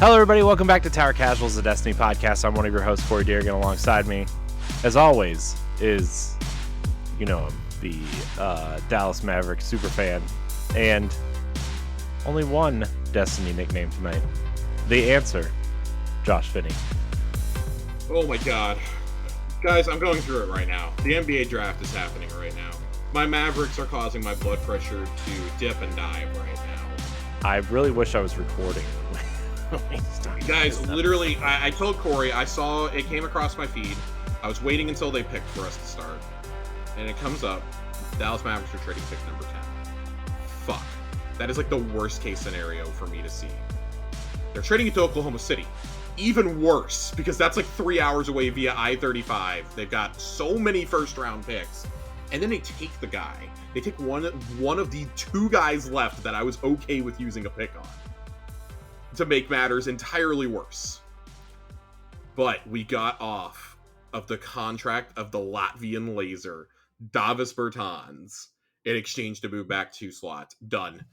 Hello, everybody. Welcome back to Tower Casuals, the Destiny podcast. I'm one of your hosts, Corey Deargan. Alongside me, as always, is, you know him, the Dallas Maverick superfan, and only one Destiny nickname tonight. The answer, Josh Finney. Oh my god. Guys, I'm going through it right now. The NBA draft is happening right now. My Mavericks are causing my blood pressure to dip and dive right now. I really wish I was recording. Guys, literally, I told Corey, I saw it came across my feed. I was waiting until they picked for us to start. And it comes up, Dallas Mavericks are trading pick number 10. Fuck. That is like the worst case scenario for me to see. They're trading it to Oklahoma City. Even worse, because that's like 3 hours away via I-35. They've got so many first round picks. And then they take the guy. They take one of the two guys left that I was okay with using a pick on, to make matters entirely worse. But we got off of the contract of the Latvian laser, Davis Bertans, in exchange to move back 2 slots. Done.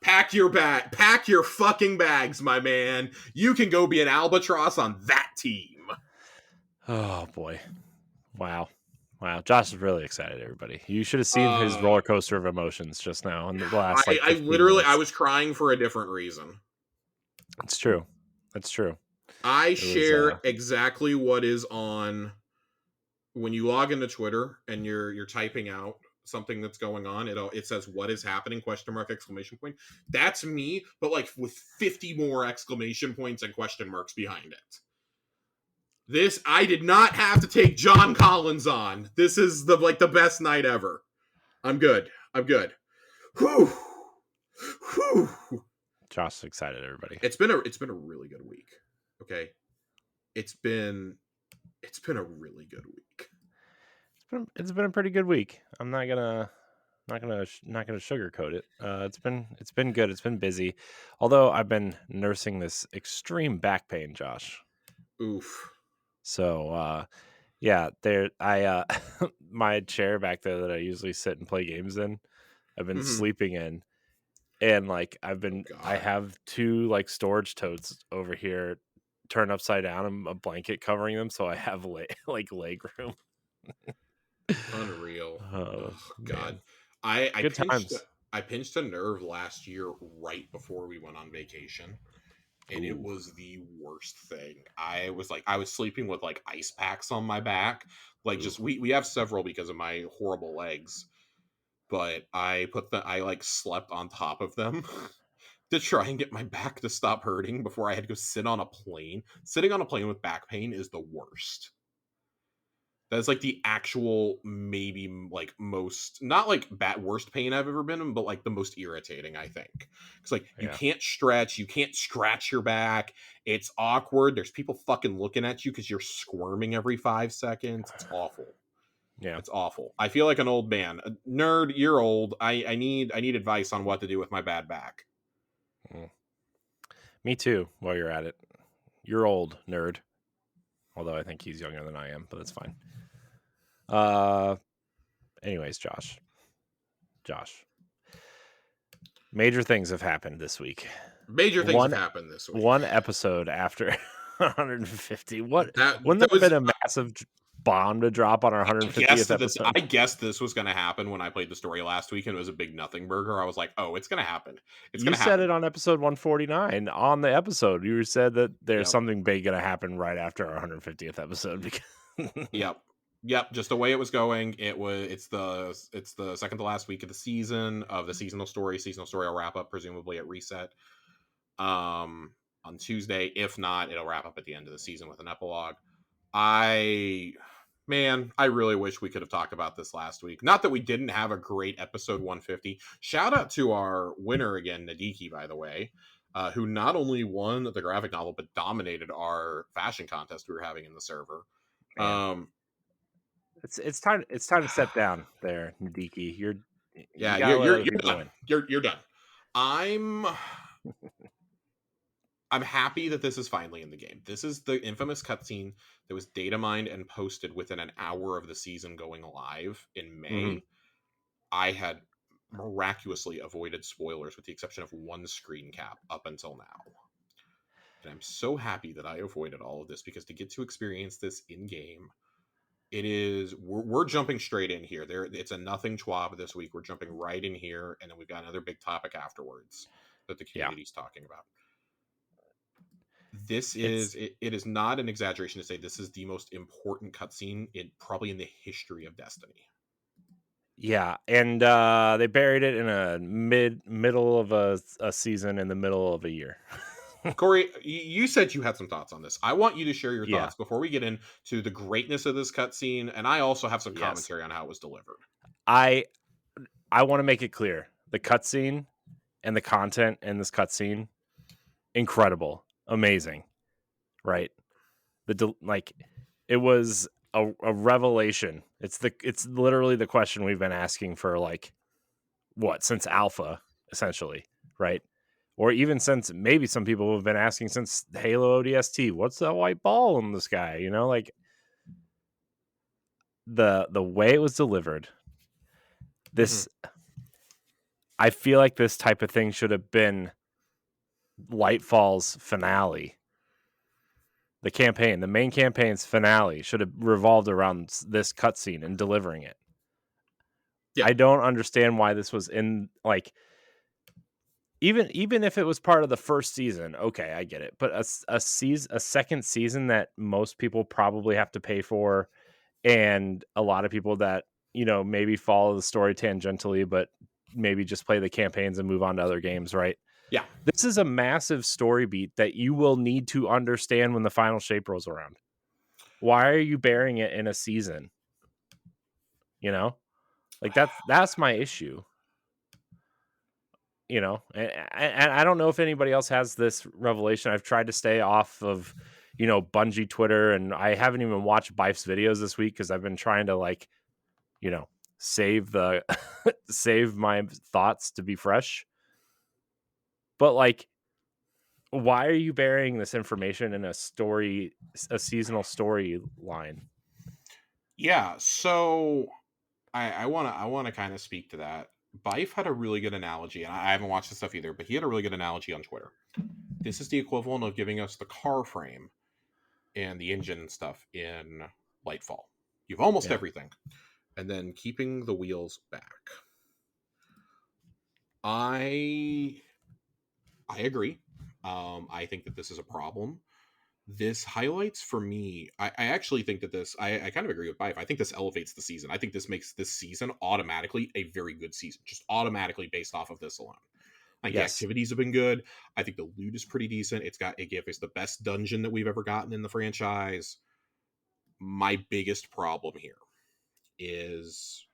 Pack your fucking bags, my man. You can go be an albatross on that team. Oh, boy. Wow. Josh is really excited, everybody. You should have seen his roller coaster of emotions just now in the last, I literally, I was crying for a different reason. It's true. That's true. I share exactly what is on when you log into Twitter and you're typing out something that's going on. It says what is happening ? ! That's me, but like with 50 more exclamation points and question marks behind it. This, I did not have to take John Collins on. This is the best night ever. I'm good. Whew. Josh is excited, everybody. It's been a really good week. Okay. It's been a really good week. It's been a pretty good week. I'm not gonna sugarcoat it. It's been good. It's been busy. Although I've been nursing this extreme back pain, Josh. Oof. So my chair back there that I usually sit and play games in, I've been sleeping in, and like I have 2 like storage totes over here turned upside down and a blanket covering them, so I have leg room. Unreal. Oh god. Man. I pinched a nerve last year right before we went on vacation. And It was the worst thing. I was sleeping with like ice packs on my back. Like just we have several because of my horrible legs. But I slept on top of them to try and get my back to stop hurting before I had to go sit on a plane. Sitting on a plane with back pain is the worst. That's like the actual maybe like most, not like worst pain I've ever been in, but like the most irritating, I think. It's like you can't stretch, you can't scratch your back. It's awkward. There's people fucking looking at you because you're squirming every 5 seconds. It's awful. Yeah, it's awful. I feel like an old man. Nerd, you're old. I need advice on what to do with my bad back. Me too. While you're at it, you're old, nerd. Although I think he's younger than I am, but that's fine. Anyways, Josh, major things have happened this week. One episode after 150. Wouldn't that have been a massive bomb to drop on our 150th episode? I guessed this was going to happen when I played the story last week and it was a big nothing burger. I was like, oh, it's going to happen. You said it on episode 149 on the episode. You said that there's something big going to happen right after our 150th episode. Because Yep, just the way it was going, it's the second to last week of the season of the seasonal story. Seasonal story will wrap up presumably at reset on Tuesday. If not, it'll wrap up at the end of the season with an epilogue. I really wish we could have talked about this last week. Not that we didn't have a great episode 150. Shout out to our winner again, Nadiki, by the way, who not only won the graphic novel but dominated our fashion contest we were having in the server. It's time to step down there, Nadiki. You're done. You're done. I'm happy that this is finally in the game. This is the infamous cutscene that was data mined and posted within an hour of the season going live in May. I had miraculously avoided spoilers with the exception of one screen cap up until now. And I'm so happy that I avoided all of this, because to get to experience this in game, it is we're jumping straight in here. It's a nothing schwab this week. We're jumping right in here, and then we've got another big topic afterwards that the Yeah. community's talking about. This It's is it is not an exaggeration to say this is the most important cutscene in probably in the history of Destiny. Yeah, and they buried it in a middle of a season in the middle of a year. Corey, you said you had some thoughts on this. I want you to share your Yeah. thoughts before we get into the greatness of this cutscene, and I also have some Yes. commentary on how it was delivered. I I want to make it clear. The cutscene and the content in this cutscene, incredible, amazing, right? Like it was a revelation. It's literally the question we've been asking for like what, since alpha, essentially, right? Or even since maybe some people have been asking since Halo ODST, what's that white ball in the sky? You know, like the way it was delivered, Mm-hmm. this I feel like this type of thing should have been Lightfall's finale. The campaign, the main campaign's finale should have revolved around this cutscene and delivering it. Yeah, I don't understand why this was in like even if it was part of the first season, okay, I get it. But a second season that most people probably have to pay for, and a lot of people that maybe follow the story tangentially, but maybe just play the campaigns and move on to other games, right? yeah. This is a massive story beat that you will need to understand when the final shape rolls around. Why are you burying it in a season? You know, like that's my issue. And I don't know if anybody else has this revelation. I've tried to stay off of Bungie Twitter, and I haven't even watched Bife's videos this week because I've been trying to like save the save my thoughts to be fresh. But like, why are you burying this information in a seasonal storyline? Yeah, so I wanna kind of speak to that. Bife had a really good analogy, and I haven't watched this stuff either, but he had a really good analogy on Twitter. This is the equivalent of giving us the car frame and the engine and stuff in Lightfall. You've almost Yeah. everything, and then keeping the wheels back. I I agree. I think that this is a problem. This highlights for me. I actually think that I kind of agree with Bife. I think this elevates the season. I think this makes this season automatically a very good season, just automatically based off of this alone. I think the Yes. activities have been good. I think the loot is pretty decent. It gave us the best dungeon that we've ever gotten in the franchise. My biggest problem here is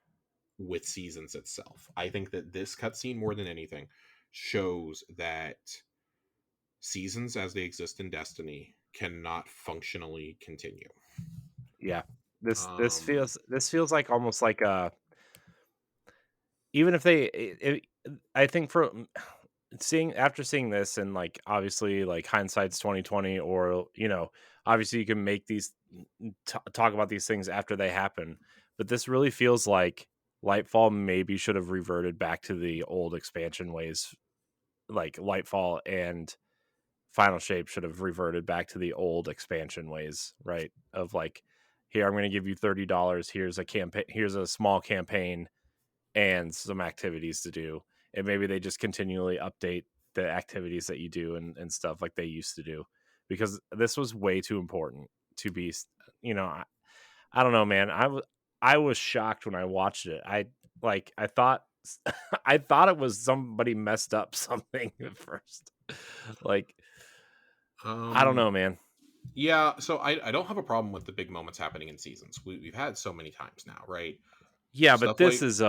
with seasons itself. I think that this cutscene, more than anything, shows that seasons as they exist in Destiny cannot functionally continue. Yeah. This feels like almost like a, even if I think for seeing this, and like obviously like hindsight's 2020, or obviously you can make these talk about these things after they happen, but this really feels like Lightfall maybe should have reverted back to the old expansion ways. Like Lightfall and Final Shape should have reverted back to the old expansion ways, right? Of like, here, I'm going to give you $30. Here's a campaign. Here's a small campaign and some activities to do. And maybe they just continually update the activities that you do and stuff like they used to do, because this was way too important to be, I don't know, man. I was shocked when I watched it. I thought I thought it was somebody messed up something at first. Like, I don't Um, know, man. yeah, so I don't have a problem with the big moments happening in seasons. We've had so many times now, right? Yeah, but Stuff like this is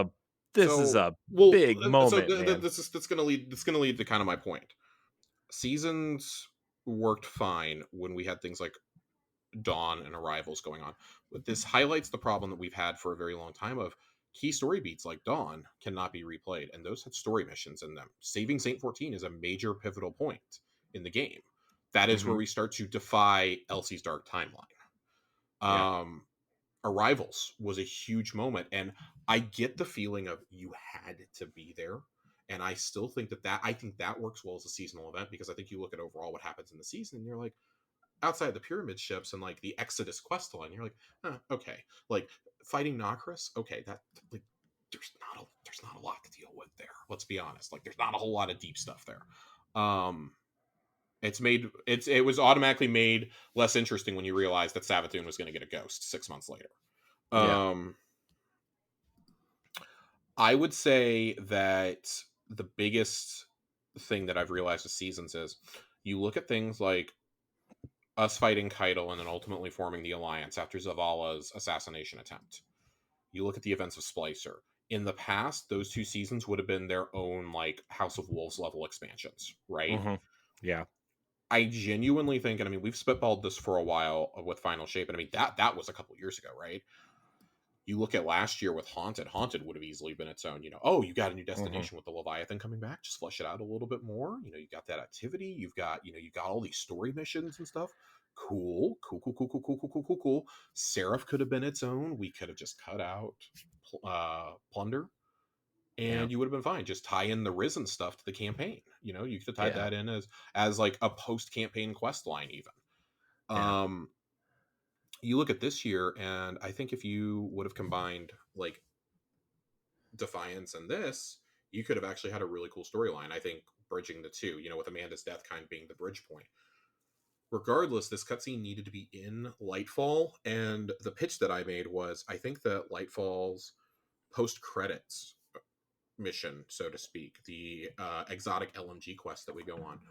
a well, big moment, man. that's gonna lead to kind of my point. Seasons worked fine when we had things like Dawn and Arrivals going on, but this highlights the problem that we've had for a very long time of key story beats like Dawn cannot be replayed, and those had story missions in them. Saving Saint 14 is a major pivotal point in the game. That is where Hmm. we start to defy Elsie's dark timeline. Yeah, Um, Arrivals was a huge moment, and I get the feeling of you had to be there, And I still think I think that works well as a seasonal event, because I think you look at overall what happens in the season and you're like, outside the pyramid ships and like the Exodus quest line, you're like, okay, like fighting Nokris, okay, that like there's not a lot to deal with there. Let's be honest, like there's not a whole lot of deep stuff there. It was automatically made less interesting when you realize that Savathun was going to get a ghost 6 months later. Yeah. I would say that the biggest thing that I've realized with seasons is you look at things like us fighting Keitel and then ultimately forming the alliance after Zavala's assassination attempt. You look at the events of Splicer. In the past, those 2 seasons would have been their own like House of Wolves level expansions, right? Mm-hmm. Yeah. I genuinely think, and I mean, we've spitballed this for a while with Final Shape, and I mean that was a couple years ago, right? You look at last year with Haunted would have easily been its own, oh, you got a new destination with the Leviathan coming back, just flesh it out a little bit more. You got that activity, you got all these story missions and stuff. Cool. Seraph could have been its own. We could have just cut out Plunder, Yeah. and you would have been fine. Just tie in the Risen stuff to the campaign. You could have tied Yeah. that in as like a post-campaign quest line even. Yeah. You look at this year, and I think if you would have combined like Defiance and this, you could have actually had a really cool storyline. I think bridging the two, with Amanda's death kind of being the bridge point. Regardless, this cutscene needed to be in Lightfall, and the pitch that I made was I think that Lightfall's post credits mission, so to speak, the exotic LMG quest that we go on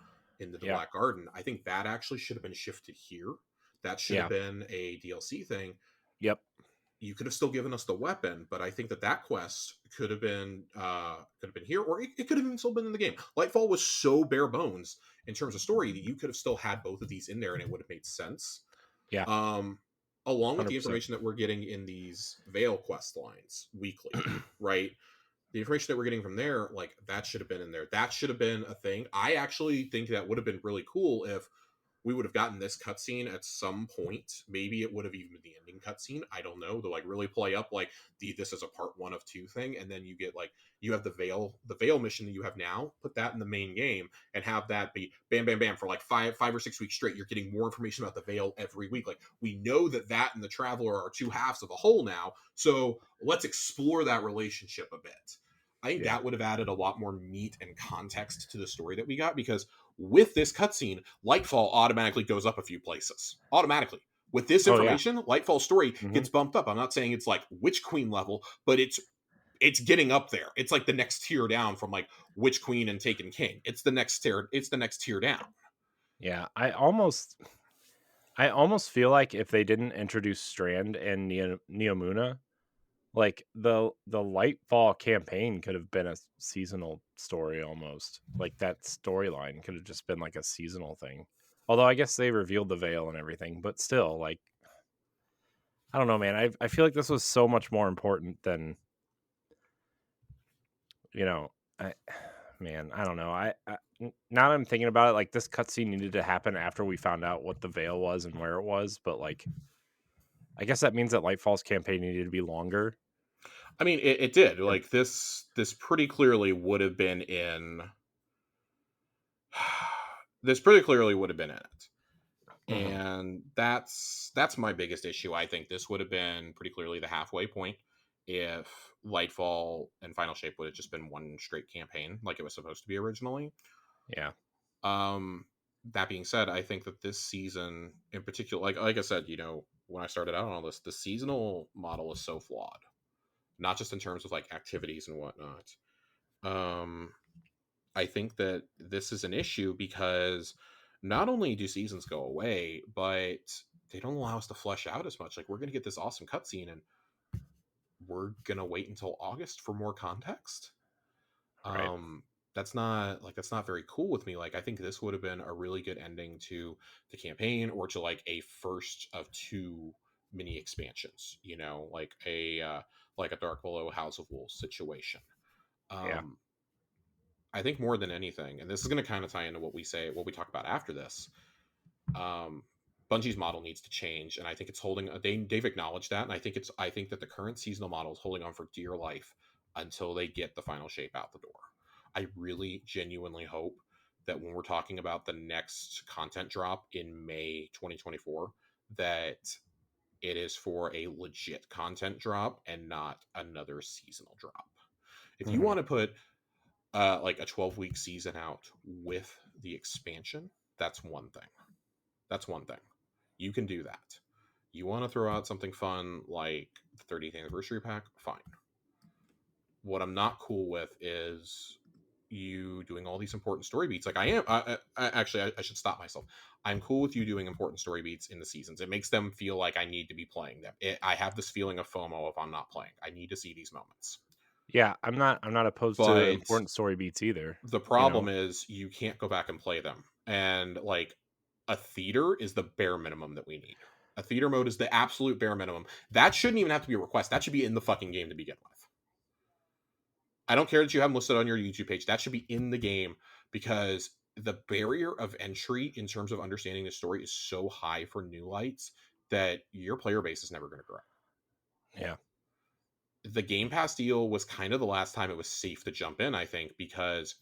in the Yeah. Black Garden, I think that actually should have been shifted here. That should have Yeah. been a DLC thing. Yep. You could have still given us the weapon, but I think that quest could have been here, or it could have even still been in the game. Lightfall was so bare bones in terms of story that you could have still had both of these in there, and it would have made sense. Yeah. Along with the 100%. information that we're getting in these Veil quest lines weekly, right? The information that we're getting from there, like that should have been in there. That should have been a thing. I actually think that would have been really cool if we would have gotten this cutscene at some point. Maybe it would have even been the ending cutscene. I don't know. To like really play up like this is a part 1 of 2 thing, and then you get like you have the veil mission that you have now. Put that in the main game and have that be bam bam bam for like 5 or 6 weeks straight. You're getting more information about the veil every week. Like we know that and the Traveler are 2 halves of a whole now. So let's explore that relationship a bit. I think that would have added a lot more meat and context to the story that we got, because with this cutscene, Lightfall automatically goes up a few places. Automatically. With this information, Lightfall's story gets bumped up. I'm not saying it's like Witch Queen level, but it's getting up there. It's like the next tier down from like Witch Queen and Taken King. It's the next tier down. Yeah. I almost feel like if they didn't introduce Strand and Neomuna, like the Lightfall campaign could have been a seasonal story almost. Like that storyline could have just been like a seasonal thing. Although I guess they revealed the veil and everything, but still, like I don't know, man. I feel like this was so much more important than I I don't know. Now that I'm thinking about it, like this cutscene needed to happen after we found out what the veil was and where it was, but like I guess that means that Lightfall's campaign needed to be longer. I mean, it did. Like this pretty clearly would have been in. This pretty clearly would have been in it, and that's my biggest issue. I think this would have been pretty clearly the halfway point if Lightfall and Final Shape would have just been one straight campaign like it was supposed to be originally. Yeah. That being said, I think that this season in particular, like I said, when I started out on all this, the seasonal model is so flawed. Not just in terms of like activities and whatnot. I think that this is an issue because not only do seasons go away, but they don't allow us to flesh out as much. Like we're gonna get this awesome cutscene, and we're gonna wait until August for more context. Right. That's not very cool with me. Like I think this would have been a really good ending to the campaign, or to like a first of 2 mini expansions. Like a Dark Below House of Wolves situation. Yeah. I think more than anything, and this is going to kind of tie into what we talk about after this. Bungie's model needs to change, and I think it's holding. They've acknowledged that, and I think that the current seasonal model is holding on for dear life until they get the Final Shape out the door. I really genuinely hope that when we're talking about the next content drop in May 2024, that it is for a legit content drop and not another seasonal drop. If you Hmm. want to put like a 12-week season out with the expansion, that's one thing. That's one thing. You can do that. You want to throw out something fun like the 30th anniversary pack? Fine. What I'm not cool with is you doing all these important story beats. Like I am. I should stop myself. I'm cool with you doing important story beats in the seasons. It makes them feel like I need to be playing them. I have this feeling of FOMO if I'm not playing. I need to see these moments. Yeah, I'm not opposed to But important story beats either. the You know. problem is you can't go back and play them. And like a theater is the bare minimum that we need. A theater mode is the absolute bare minimum. That shouldn't even have to be a request. That should be in the fucking game to begin with. I don't care that you have them listed on your YouTube page. That should be in the game because the barrier of entry in terms of understanding the story is so high for new lights that your player base is never going to grow. Yeah. The Game Pass deal was kind of the last time it was safe to jump in, I think, because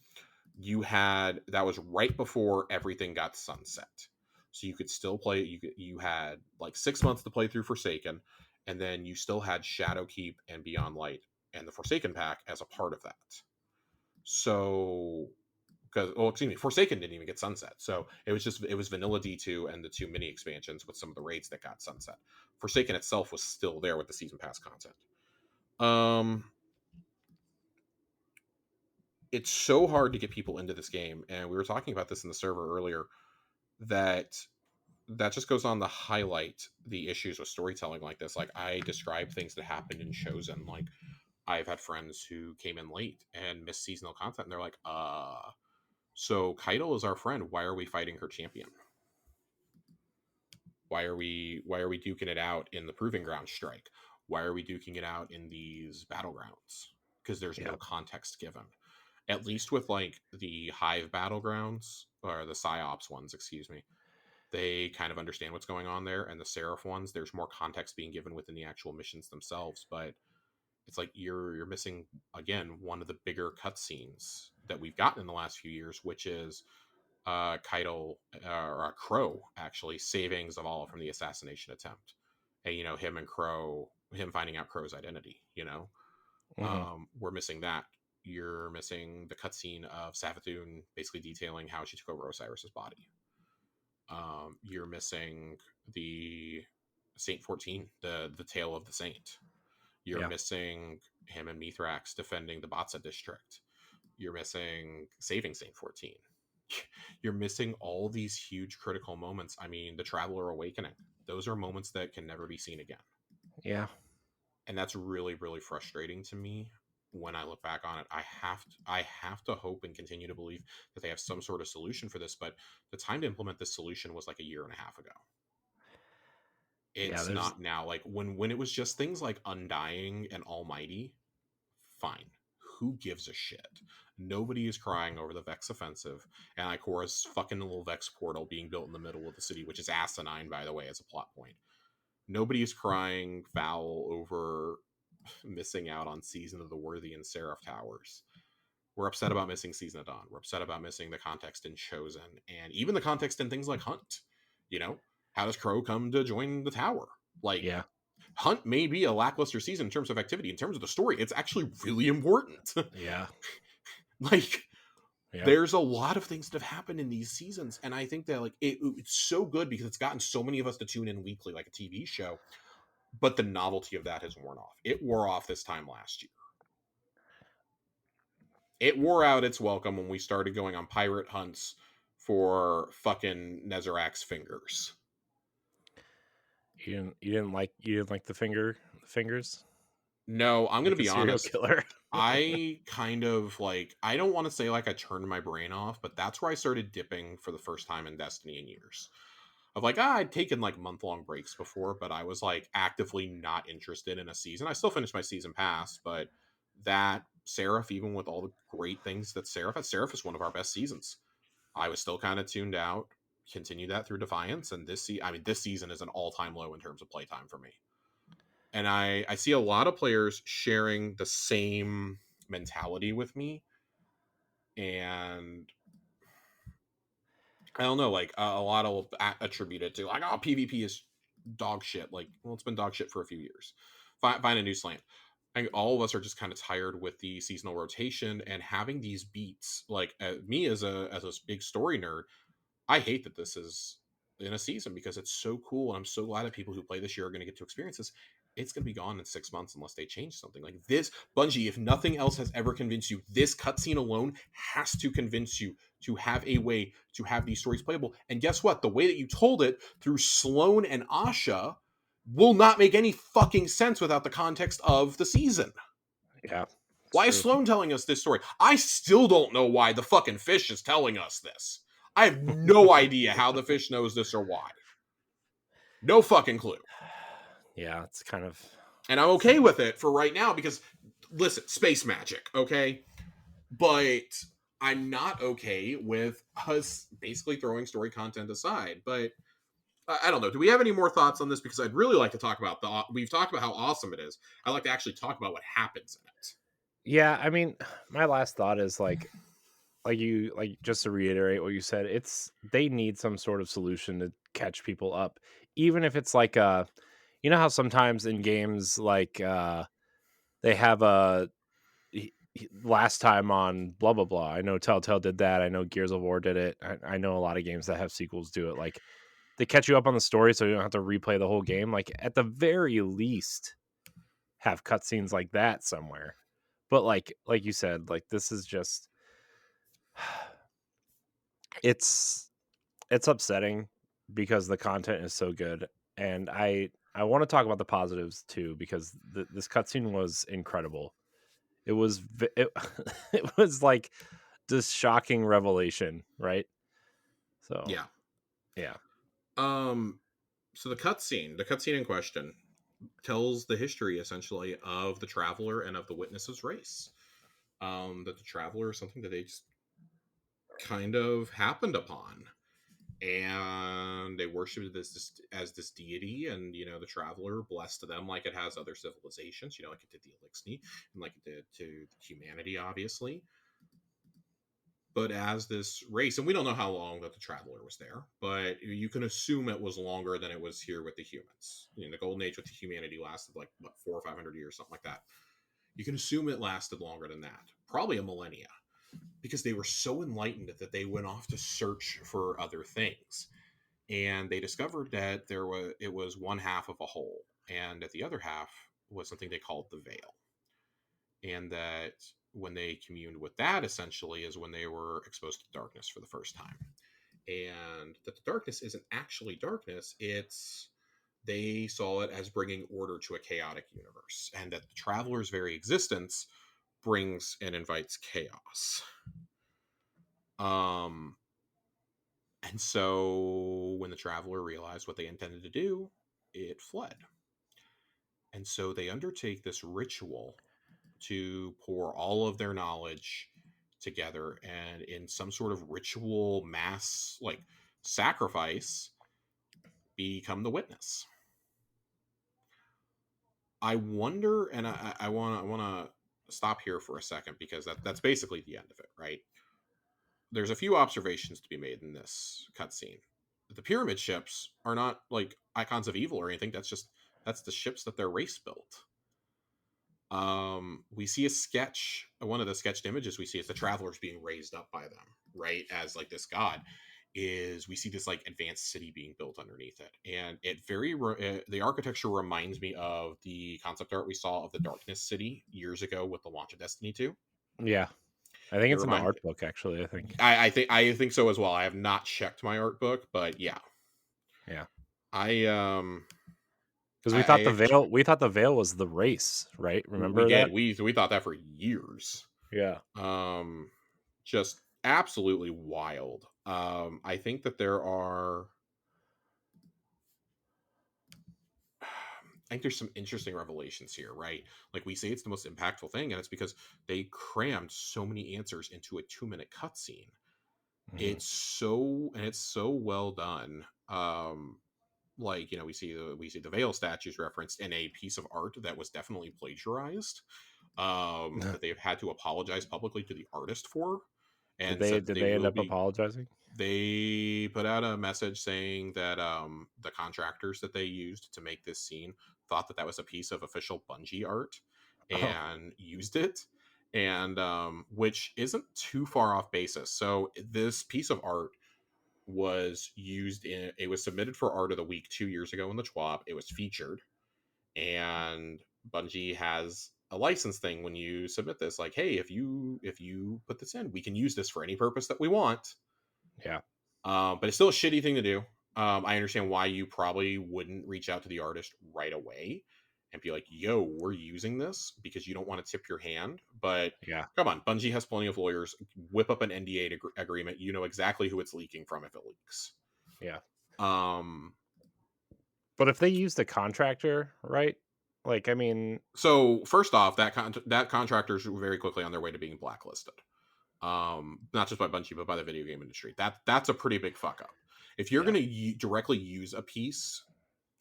that was right before everything got sunset. So you could still play, you had like 6 months to play through Forsaken, and then you still had Shadowkeep and Beyond Light and the Forsaken pack as a part of that. So excuse me, Forsaken didn't even get sunset. So it was vanilla D2 and the 2 mini expansions with some of the raids that got sunset. Forsaken itself was still there with the season pass content. It's so hard to get people into this game, and we were talking about this in the server earlier, that just goes on to highlight the issues with storytelling like this. Like I describe things that happened in Chosen. Like I've had friends who came in late and missed seasonal content, and they're like, so Keitel is our friend. Why are we fighting her champion? Why are we duking it out in the Proving Ground strike? Why are we duking it out in these battlegrounds? Because there's no Yeah. context given. At least with like the Hive battlegrounds or the Psyops ones, excuse me, they kind of understand what's going on there. And the Seraph ones, there's more context being given within the actual missions themselves. But it's like you're missing again one of the bigger cutscenes that we've gotten in the last few years, which is Keitel or Crow actually saving Zavala from the assassination attempt. And him finding out Crow's identity. Hmm. We're missing that. You're missing the cutscene of Savathun basically detailing how she took over Osiris's body. You're missing the Saint 14, the tale of the saint. You're Yeah. missing him and Mithrax defending the Batsa district. You're missing saving Saint 14. You're missing all these huge critical moments. I mean, the Traveler Awakening. Those are moments that can never be seen again. Yeah. And that's really, really frustrating to me when I look back on it. I have to hope and continue to believe that they have some sort of solution for this, but the time to implement this solution was like a year and a half ago. Yeah. It's There's. not now. Like when it was just things like Undying and Almighty, fine. Who gives a shit? Nobody is crying over the Vex offensive and Ikora's fucking little Vex portal being built in the middle of the city, which is asinine, by the way, as a plot point. Nobody is crying foul over missing out on Season of the Worthy and Seraph Towers. We're upset about missing Season of Dawn. We're upset about missing the context in Chosen and even the context in things like Hunt. How does Crow come to join the tower? Like, Yeah. Hunt may be a lackluster season in terms of activity. In terms of the story, it's actually really important. Yeah. Like, Yeah. there's a lot of things that have happened in these seasons, and I think that like it's so good because it's gotten so many of us to tune in weekly, like a TV show. But the novelty of that has worn off. It wore off this time last year. It wore out its welcome when we started going on pirate hunts for fucking Nezarec's fingers. You didn't like the fingers, No, I'm gonna like the be serial honest. killer. I kind of like, I don't want to say like I turned my brain off, but that's where I started dipping for the first time in Destiny in years. Of like, I'd taken like month-long breaks before, but I was like actively not interested in a season. I still finished my season pass, but that Seraph, even with all the great things that Seraph is one of our best seasons. I was still kind of tuned out. Continued that through Defiance, and this season is an all-time low in terms of playtime for me. And I see a lot of players sharing the same mentality with me. and I don't know, like a lot of attribute it to like, oh, PvP is dog shit. Like, well, it's been dog shit for a few years. Find a new slant. I think all of us are just kind of tired with the seasonal rotation and having these beats. Like me as a big story nerd, I hate that this is in a season because it's so cool, and I'm so glad that people who play this year are going to get to experience this. It's going to be gone in 6 months unless they change something like this. Bungie, if nothing else has ever convinced you, this cutscene alone has to convince you to have a way to have these stories playable. And guess what? The way that you told it through Sloane and Asha will not make any fucking sense without the context of the season. Yeah. Why is True. Sloane telling us this story? I still don't know why the fucking fish is telling us this. I have no idea how the fish knows this or why. No fucking clue. Yeah, it's kind of. And I'm okay with it for right now because, listen, space magic, okay? But I'm not okay with us basically throwing story content aside. But I don't know. Do we have any more thoughts on this? Because I'd really like to talk about we've talked about how awesome it is. I'd like to actually talk about what happens in it. Yeah, I mean, my last thought is like just to reiterate what you said, they need some sort of solution to catch people up, even if it's like you know how sometimes in games like they have a last time on blah blah blah. I know Telltale did that. I know Gears of War did it. I know a lot of games that have sequels do it. Like they catch you up on the story, so you don't have to replay the whole game. Like at the very least, have cutscenes like that somewhere. But like you said, like this is just it's it's upsetting because the content is so good, and I want to talk about the positives too because this cutscene was incredible. It was it was like this shocking revelation, right? So Yeah. yeah, So the cutscene in question tells the history essentially of the traveler and of the witness's race. That the traveler is something that they just kind of happened upon, and they worshipped this as this deity, and the traveler blessed them like it has other civilizations, like it did the Elixni and like it did to humanity, obviously. But as this race, and we don't know how long that the traveler was there, but you can assume it was longer than it was here with the humans. The golden age with the humanity lasted like what, 400 or 500 years, something like that. You can assume it lasted longer than that, probably a millennia, because they were so enlightened that they went off to search for other things, and they discovered that it was one half of a whole, and that the other half was something they called the veil, and that when they communed with that, essentially, is when they were exposed to darkness for the first time. And that the darkness isn't actually darkness, it's they saw it as bringing order to a chaotic universe, and that the traveler's very existence brings and invites chaos. Um, and so when the traveler realized what they intended to do, it fled. And so they undertake this ritual to pour all of their knowledge together and in some sort of ritual mass like sacrifice become the witness. I wonder, and I want to stop here for a second because that's basically the end of it, right? There's a few observations to be made in this cutscene. The pyramid ships are not like icons of evil or anything. That's the ships that their race built. We see a sketch. One of the sketched images we see is the travelers being raised up by them, right, as like this god. Is we see this like advanced city being built underneath it, and the architecture reminds me of the concept art we saw of the Darkness City years ago with the launch of Destiny 2. yeah. I think It it's in the remind art book actually. I think I think so as well. I have not checked my art book, but yeah, yeah, I because I we thought the veil was the race, right? we Remember did that? we thought that for years. Yeah. um just absolutely wild. I think that there are I think there's some interesting revelations here, right? Like we say it's the most impactful thing, and it's because they crammed so many answers into a 2-minute cutscene. Hmm. It's so well done. Like we see the veil statues referenced in a piece of art that was definitely plagiarized, that they've had to apologize publicly to the artist for. and said that did they they end will up be. apologizing? They put out a message saying that the contractors that they used to make this scene thought that that was a piece of official Bungie art Oh, and used it, and which isn't too far off basis. So this piece of art was used in, it was submitted for Art of the Week 2 years ago in the TWAB. It was featured, and Bungie has a license thing when you submit this, like, hey, if you put this in, we can use this for any purpose that we want. yeah, But it's still a shitty thing to do. I understand why you probably wouldn't reach out to the artist right away and be like, yo, we're using this, because you don't want to tip your hand. But yeah, come on, Bungie has plenty of lawyers. Whip up an NDA agreement. You know exactly who it's leaking from if it leaks. yeah. Um, But if they use the contractor, right? Like, I mean, so first off, that contractor's very quickly on their way to being blacklisted. Not just by Bungie, but by the video game industry. That's a pretty big fuck up. If you're yeah, going to directly use a piece,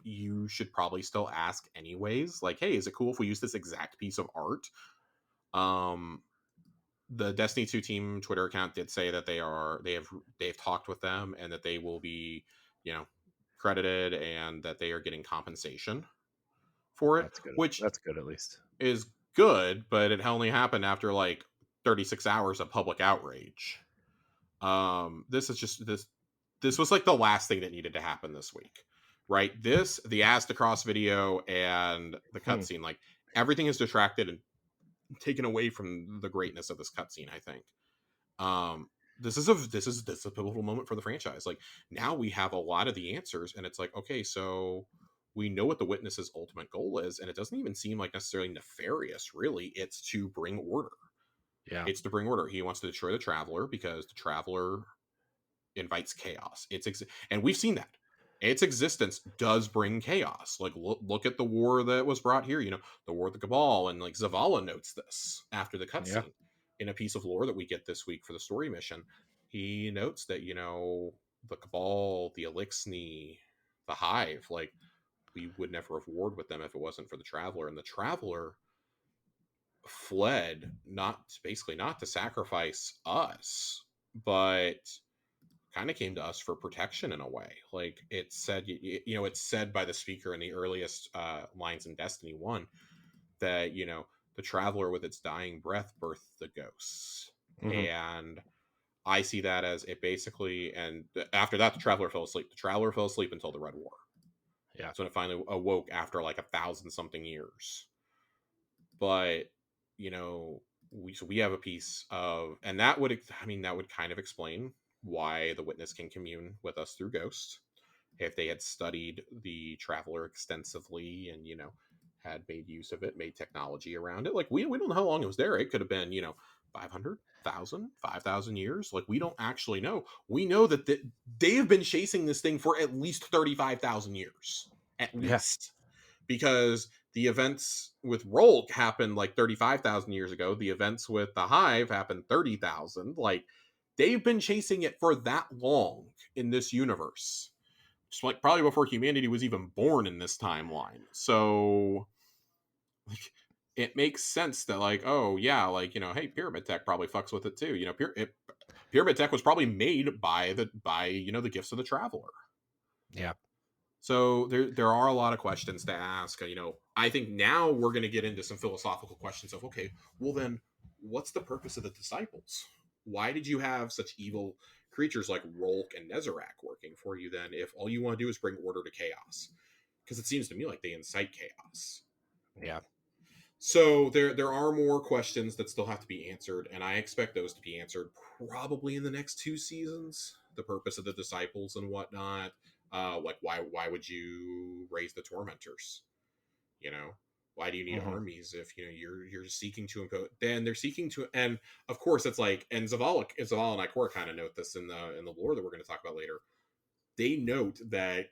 you should probably still ask anyways, like, hey, is it cool if we use this exact piece of art? um the Destiny 2 team Twitter account did say that they've talked with them, and that they will be, you know, credited, and that they are getting compensation for it, that's good. which That's good at least. is good, but it only happened after like 36 hours of public outrage. This is just this was like the last thing that needed to happen this week, right? This, the Aztecross video, and the Hmm. cutscene, like, everything is detracted and taken away from the greatness of this cutscene, I think. This is a pivotal moment for the franchise. Like, now we have a lot of the answers, and it's like, okay, so we know what the witness's ultimate goal is, and it doesn't even seem like necessarily nefarious, really. It's to bring order. Yeah, It's to bring order. He wants to destroy the Traveler because the Traveler invites chaos. And we've seen that. Its existence does bring chaos. Like, look at the war that was brought here. You know, the war of the Cabal, and like Zavala notes this after the yeah, cutscene in a piece of lore that we get this week for the story mission. He notes that, you know, the Cabal, the Elixni, the Hive, like, we would never have warred with them if it wasn't for the Traveler, and the Traveler fled, not to sacrifice us, but kind of came to us for protection in a way. Like, it said, you know, it's said by the speaker in the earliest lines in Destiny 1 that, you know, the Traveler with its dying breath birthed the ghosts. hmm, And I see that as it basically, and after that, the Traveler fell asleep. The Traveler fell asleep until the Red War. yeah, That's when it finally awoke after like 1,000 something years. But, you know, we have a piece of, and that would, I mean, that would kind of explain why the witness can commune with us through ghosts. If they had studied the Traveler extensively, and, you know, had made use of it, made technology around it, like, we don't know how long it was there. It could have been, you know, 500,000, 5,000 years. Like, we don't actually know. We know that they've been chasing this thing for at least 35,000 years, at yeah, least, because the events with Rolk happened like 35,000 years ago. The events with the Hive happened 30,000. Like, they've been chasing it for that long in this universe. Just like probably before humanity was even born in this timeline. So, like, it makes sense that, like, oh yeah, like, you know, hey, Pyramid Tech probably fucks with it too. You know, Pyramid Tech was probably made by you know, the gifts of the Traveler. yeah, So there are a lot of questions to ask. You know, I think now we're going to get into some philosophical questions of, okay, well then, what's the purpose of the disciples? Why did you have such evil creatures like Rolk and Nezarec working for you then, if all you want to do is bring order to chaos? Because it seems to me like they incite chaos. yeah. So there are more questions that still have to be answered, and I expect those to be answered probably in the next 2 seasons. The purpose of the disciples and whatnot. Like, why would you raise the tormentors? You know, why do you need Hmm. armies if, you know, you're seeking to impose? Then they're seeking to, and of course it's like, and Zavala and Ikora kind of note this in the lore that we're going to talk about later. They note that,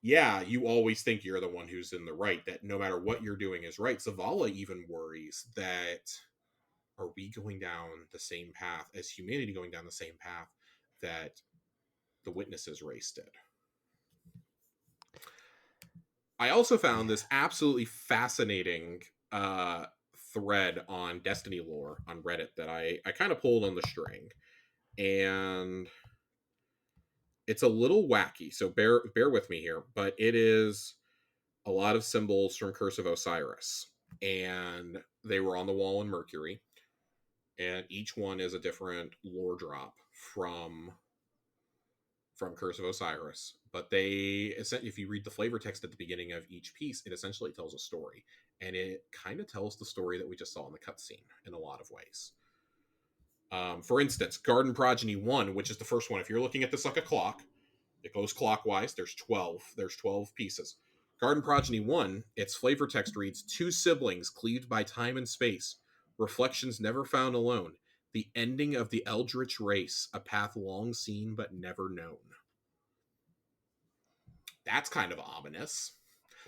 yeah, you always think you're the one who's in the right, that no matter what you're doing is right. Zavala even worries that, are we going down the same path as humanity, going down the same path that the Witnesses race did? I also found this absolutely fascinating thread on Destiny lore on Reddit that I kind of pulled on the string. and it's a little wacky. So bear with me here, but it is a lot of symbols from Curse of Osiris, and they were on the wall in Mercury, and each one is a different lore drop from Curse of Osiris. But if you read the flavor text at the beginning of each piece, it essentially tells a story, and it kind of tells the story that we just saw in the cutscene in a lot of ways. For instance, Garden Progeny 1, which is the first one. If you're looking at this like a clock, it goes clockwise. There's 12. There's 12 pieces. Garden Progeny 1, its flavor text reads, two siblings cleaved by time and space, reflections never found alone, the ending of the Eldritch race, a path long seen but never known. That's kind of ominous.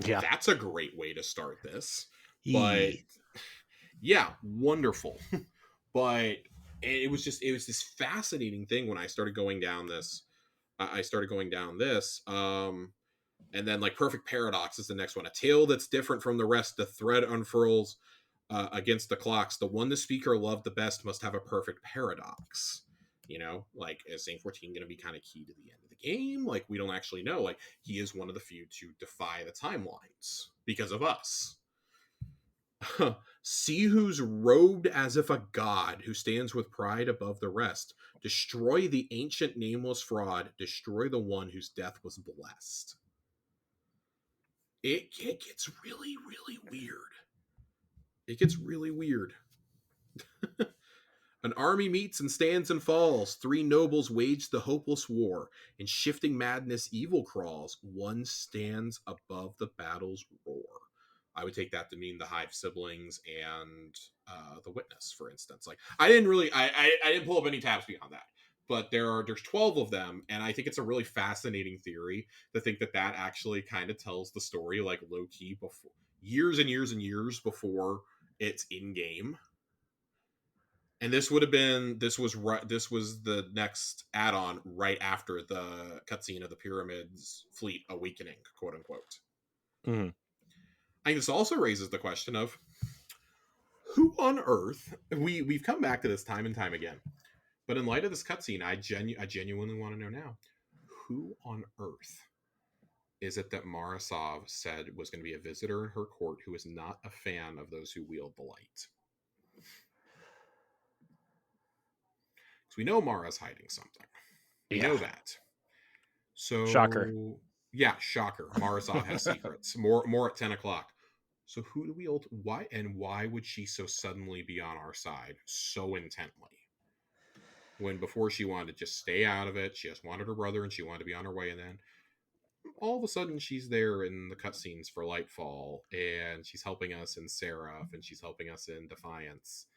Yeah. That's a great way to start this. But Yee. yeah, wonderful. But it was this fascinating thing when I started going down this. And then like Perfect Paradox is the next one. A tale that's different from the rest. The thread unfurls against the clocks. The one the speaker loved the best must have a perfect paradox. You know, like, is Saint 14 going to be kind of key to the end of the game? Like, we don't actually know. Like, he is one of the few to defy the timelines because of us. See who's robed as if a god, who stands with pride above the rest. Destroy the ancient nameless fraud. Destroy the one whose death was blessed. It gets really, really weird. It gets really weird. An army meets and stands and falls. Three nobles wage the hopeless war. In shifting madness, evil crawls. One stands above the battle's roar. I would take that to mean the Hive siblings and the Witness, for instance. Like, I didn't pull up any tabs beyond that, but there's 12 of them, and I think it's a really fascinating theory to think that actually kind of tells the story like low key before years and years and years before it's in game. And this was the next add-on right after the cutscene of the Pyramids fleet awakening, quote unquote. Mm-hmm. I think this also raises the question of who on earth, we've come back to this time and time again, but in light of this cutscene, I genuinely want to know now, who on earth is it that Marasov said was going to be a visitor in her court who is not a fan of those who wield the light? Because we know Mara's hiding something. We know that. So Shocker. Yeah, shocker. Marasov has secrets. More at 10 o'clock. So who do we why would she so suddenly be on our side so intently? When before she wanted to just stay out of it, she just wanted her brother and she wanted to be on her way, and then all of a sudden she's there in the cutscenes for Lightfall, and she's helping us in Seraph, and she's helping us in Defiance,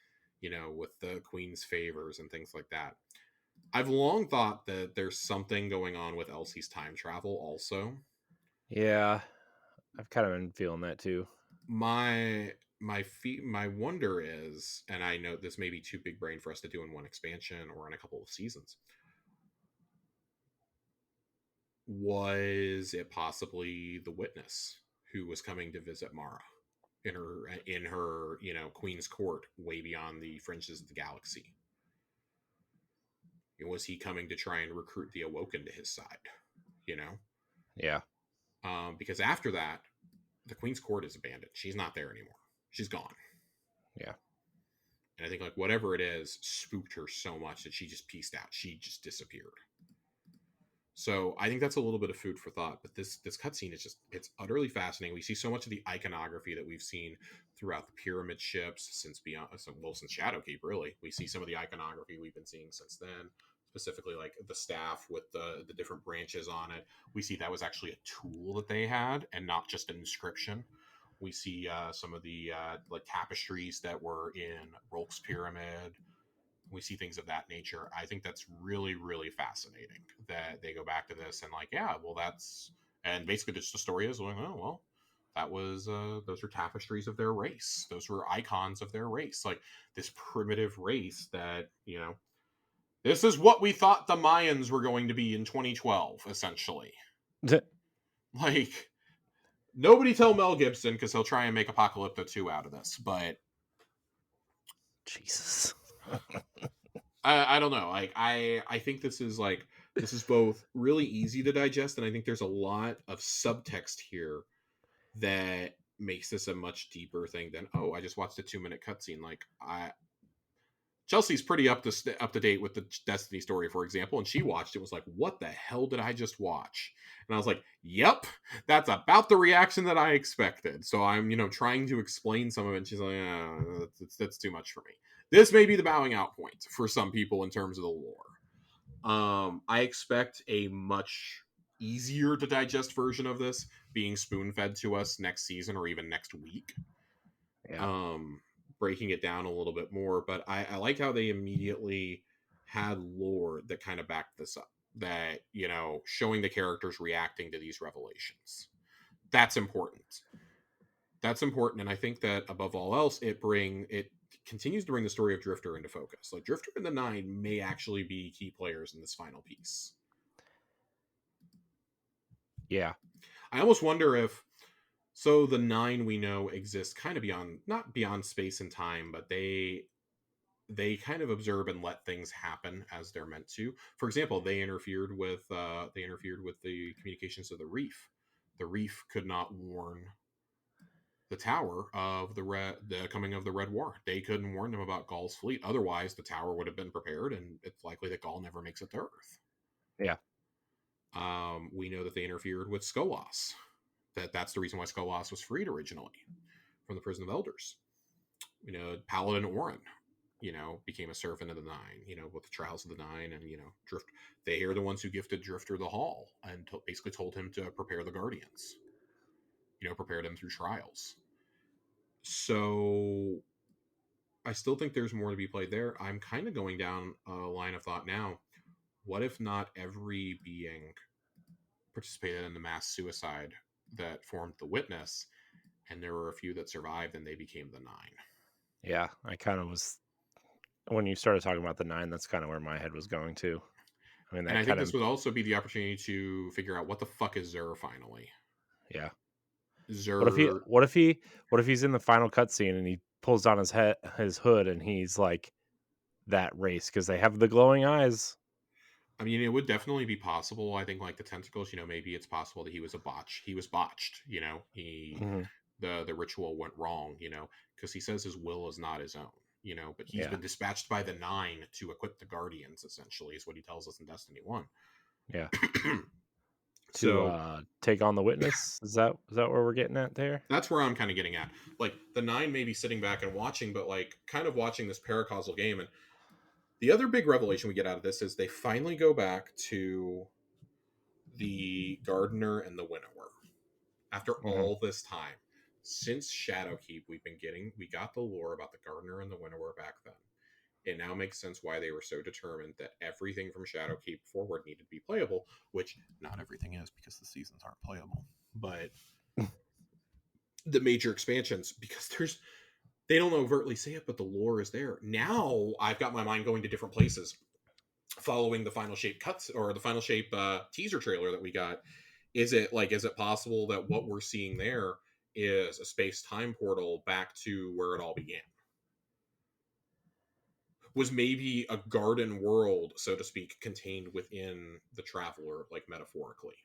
with the Queen's favors and things like that. I've long thought that there's something going on with Elsie's time travel also. Yeah, I've kind of been feeling that too. My wonder is, and I know this may be too big brain for us to do in one expansion or in a couple of seasons, was it possibly the Witness who was coming to visit Mara in her Queen's court way beyond the fringes of the galaxy? Was he coming to try and recruit the Awoken to his side? Yeah. Because after that, the Queen's court is abandoned. She's not there anymore. She's gone. Yeah. And I think like whatever it is spooked her so much that she just pieced out. She just disappeared. So I think that's a little bit of food for thought. But this cutscene is it's utterly fascinating. We see so much of the iconography that we've seen throughout the pyramid ships since Shadowkeep, really. We see some of the iconography we've been seeing since then. Specifically like the staff with the different branches on it. We see that was actually a tool that they had and not just an inscription. We see some of the like tapestries that were in Rolk's pyramid. We see things of that nature. I think that's really, really fascinating that they go back to this and like, yeah, well, and basically just the story is like, oh, well, that was, those are tapestries of their race. Those were icons of their race. Like this primitive race that, this is what we thought the Mayans were going to be in 2012, essentially. Like, nobody tell Mel Gibson because he'll try and make Apocalypto 2 out of this, but Jesus. I don't know. Like I think this is both really easy to digest, and I think there's a lot of subtext here that makes this a much deeper thing than, oh, I just watched a 2 minute cutscene. Like I Chelsea's pretty up to date with the Destiny story, for example, and she watched it and was like, "What the hell did I just watch?" And I was like, "Yep, that's about the reaction that I expected." So I'm trying to explain some of it, and she's like, that's too much for me." This may be the bowing out point for some people in terms of the lore. I expect a much easier to digest version of this being spoon fed to us next season or even next week. Yeah. um Breaking it down a little bit more, but I like how they immediately had lore that kind of backed this up, that showing the characters reacting to these revelations. That's important. That's important, and I think that above all else, it continues to bring the story of Drifter into focus. Like Drifter and the Nine may actually be key players in this final piece. Yeah. I almost wonder if, so the Nine we know exist kind of beyond, not beyond space and time, but they kind of observe and let things happen as they're meant to. For example, they interfered with the communications of the Reef. The Reef could not warn the Tower of the coming of the Red War. They couldn't warn them about Gaul's fleet. Otherwise, the Tower would have been prepared, and it's likely that Gaul never makes it to Earth. Yeah. We know that they interfered with Skolas. That's the reason why Skolas was freed originally from the prison of elders. Paladin Orin, became a servant of the Nine, with the trials of the Nine, and Drift. They are the ones who gifted Drifter the Hall and basically told him to prepare the Guardians. Prepare them through trials. So I still think there's more to be played there. I'm kind of going down a line of thought now. What if not every being participated in the mass suicide that formed the Witness, and there were a few that survived and they became the Nine? Yeah. I kind of was, when you started talking about the Nine, that's kind of where my head was going to. I mean, And that I think kind this of, would also be the opportunity to figure out what the fuck is Xur finally. yeah. What if he, Xur, what if he, what if he's in the final cutscene and he pulls down his hood and he's like that race because they have the glowing eyes? I mean, it would definitely be possible. I think like the tentacles, maybe it's possible that he was a botch. He was botched, Hmm. the ritual went wrong, because he says his will is not his own, but he's Yeah. been dispatched by the Nine to equip the Guardians, essentially, is what he tells us in Destiny 1. Yeah. To So take on the Witness. Is that where we're getting at there? that's where I'm kind of getting at. Like the Nine may be sitting back and watching, but like kind of watching this paracausal game. And the other big revelation we get out of this is they finally go back to the Gardener and the Winnower. After Hmm. all this time, since Shadowkeep, we got the lore about the Gardener and the Winnower back then. It now makes sense why they were so determined that everything from Shadowkeep forward needed to be playable, which not everything is because the seasons aren't playable. But the major expansions, because they don't overtly say it, but the lore is there. Now I've got my mind going to different places following the Final Shape cuts or the Final Shape teaser trailer that we got. Is it possible that what we're seeing there is a space-time portal back to where it all began? Was maybe a garden world, so to speak, contained within the Traveler, like metaphorically?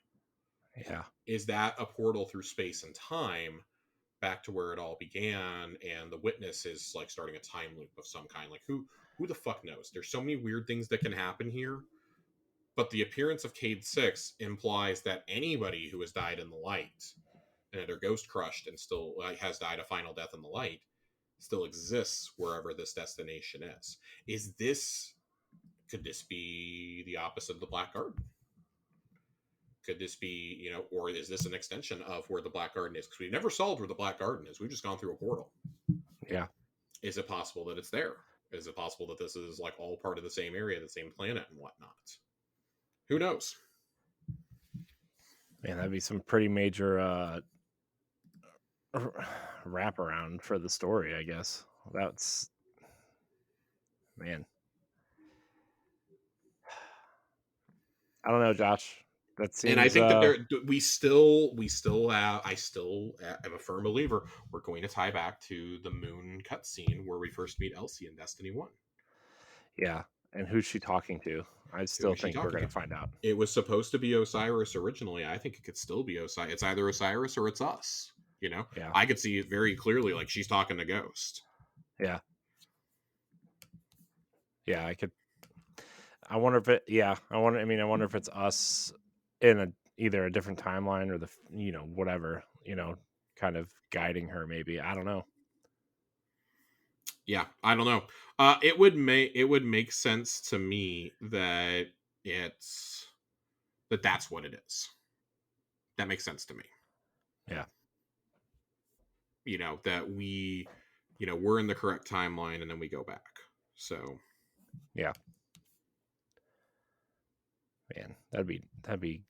Yeah. Is that a portal through space and time back to where it all began, and the Witness is like starting a time loop of some kind? Like who the fuck knows? There's so many weird things that can happen here. But the appearance of Cade 6 implies that anybody who has died in the light and had their ghost crushed and still has died a final death in the light still exists wherever this destination is. Could this be the opposite of the Black Garden? Could this be, or is this an extension of where the Black Garden is? Because we never solved where the Black Garden is. We've just gone through a portal. Yeah. Is it possible that it's there? Is it possible that this is like all part of the same area, the same planet and whatnot? Who knows? Man, that'd be some pretty major wraparound for the story, I guess. That's, man. I don't know, Josh. That And I seems think that we still have, I still am a firm believer we're going to tie back to the moon cutscene where we first meet Elsie in Destiny 1. yeah. And who's she talking to? I Who still is she think we're talking gonna to? find out. It was supposed to be Osiris originally. I think it could still be Osiris. It's either Osiris or it's us. You know, Yeah, I could see it very clearly. Like she's talking to Ghost. yeah, yeah. I wonder if it. Yeah, I wonder. I mean, I wonder if it's us in either a different timeline or whatever. Kind of guiding her. Maybe I don't know. Yeah, I don't know. It would make sense to me that it's that's what it is. That makes sense to me. Yeah, That we're in the correct timeline and then we go back. So yeah. Man, that'd be.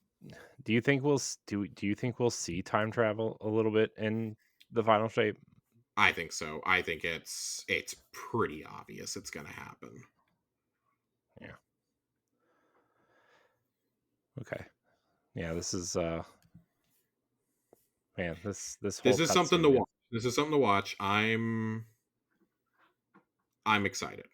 Do you think do you think we'll see time travel a little bit in the final shape? I think so. I think it's pretty obvious it's going to happen. Yeah. Okay. Yeah. This is man. This whole This is something to cutscene, man. watch. This is something to watch. I'm excited.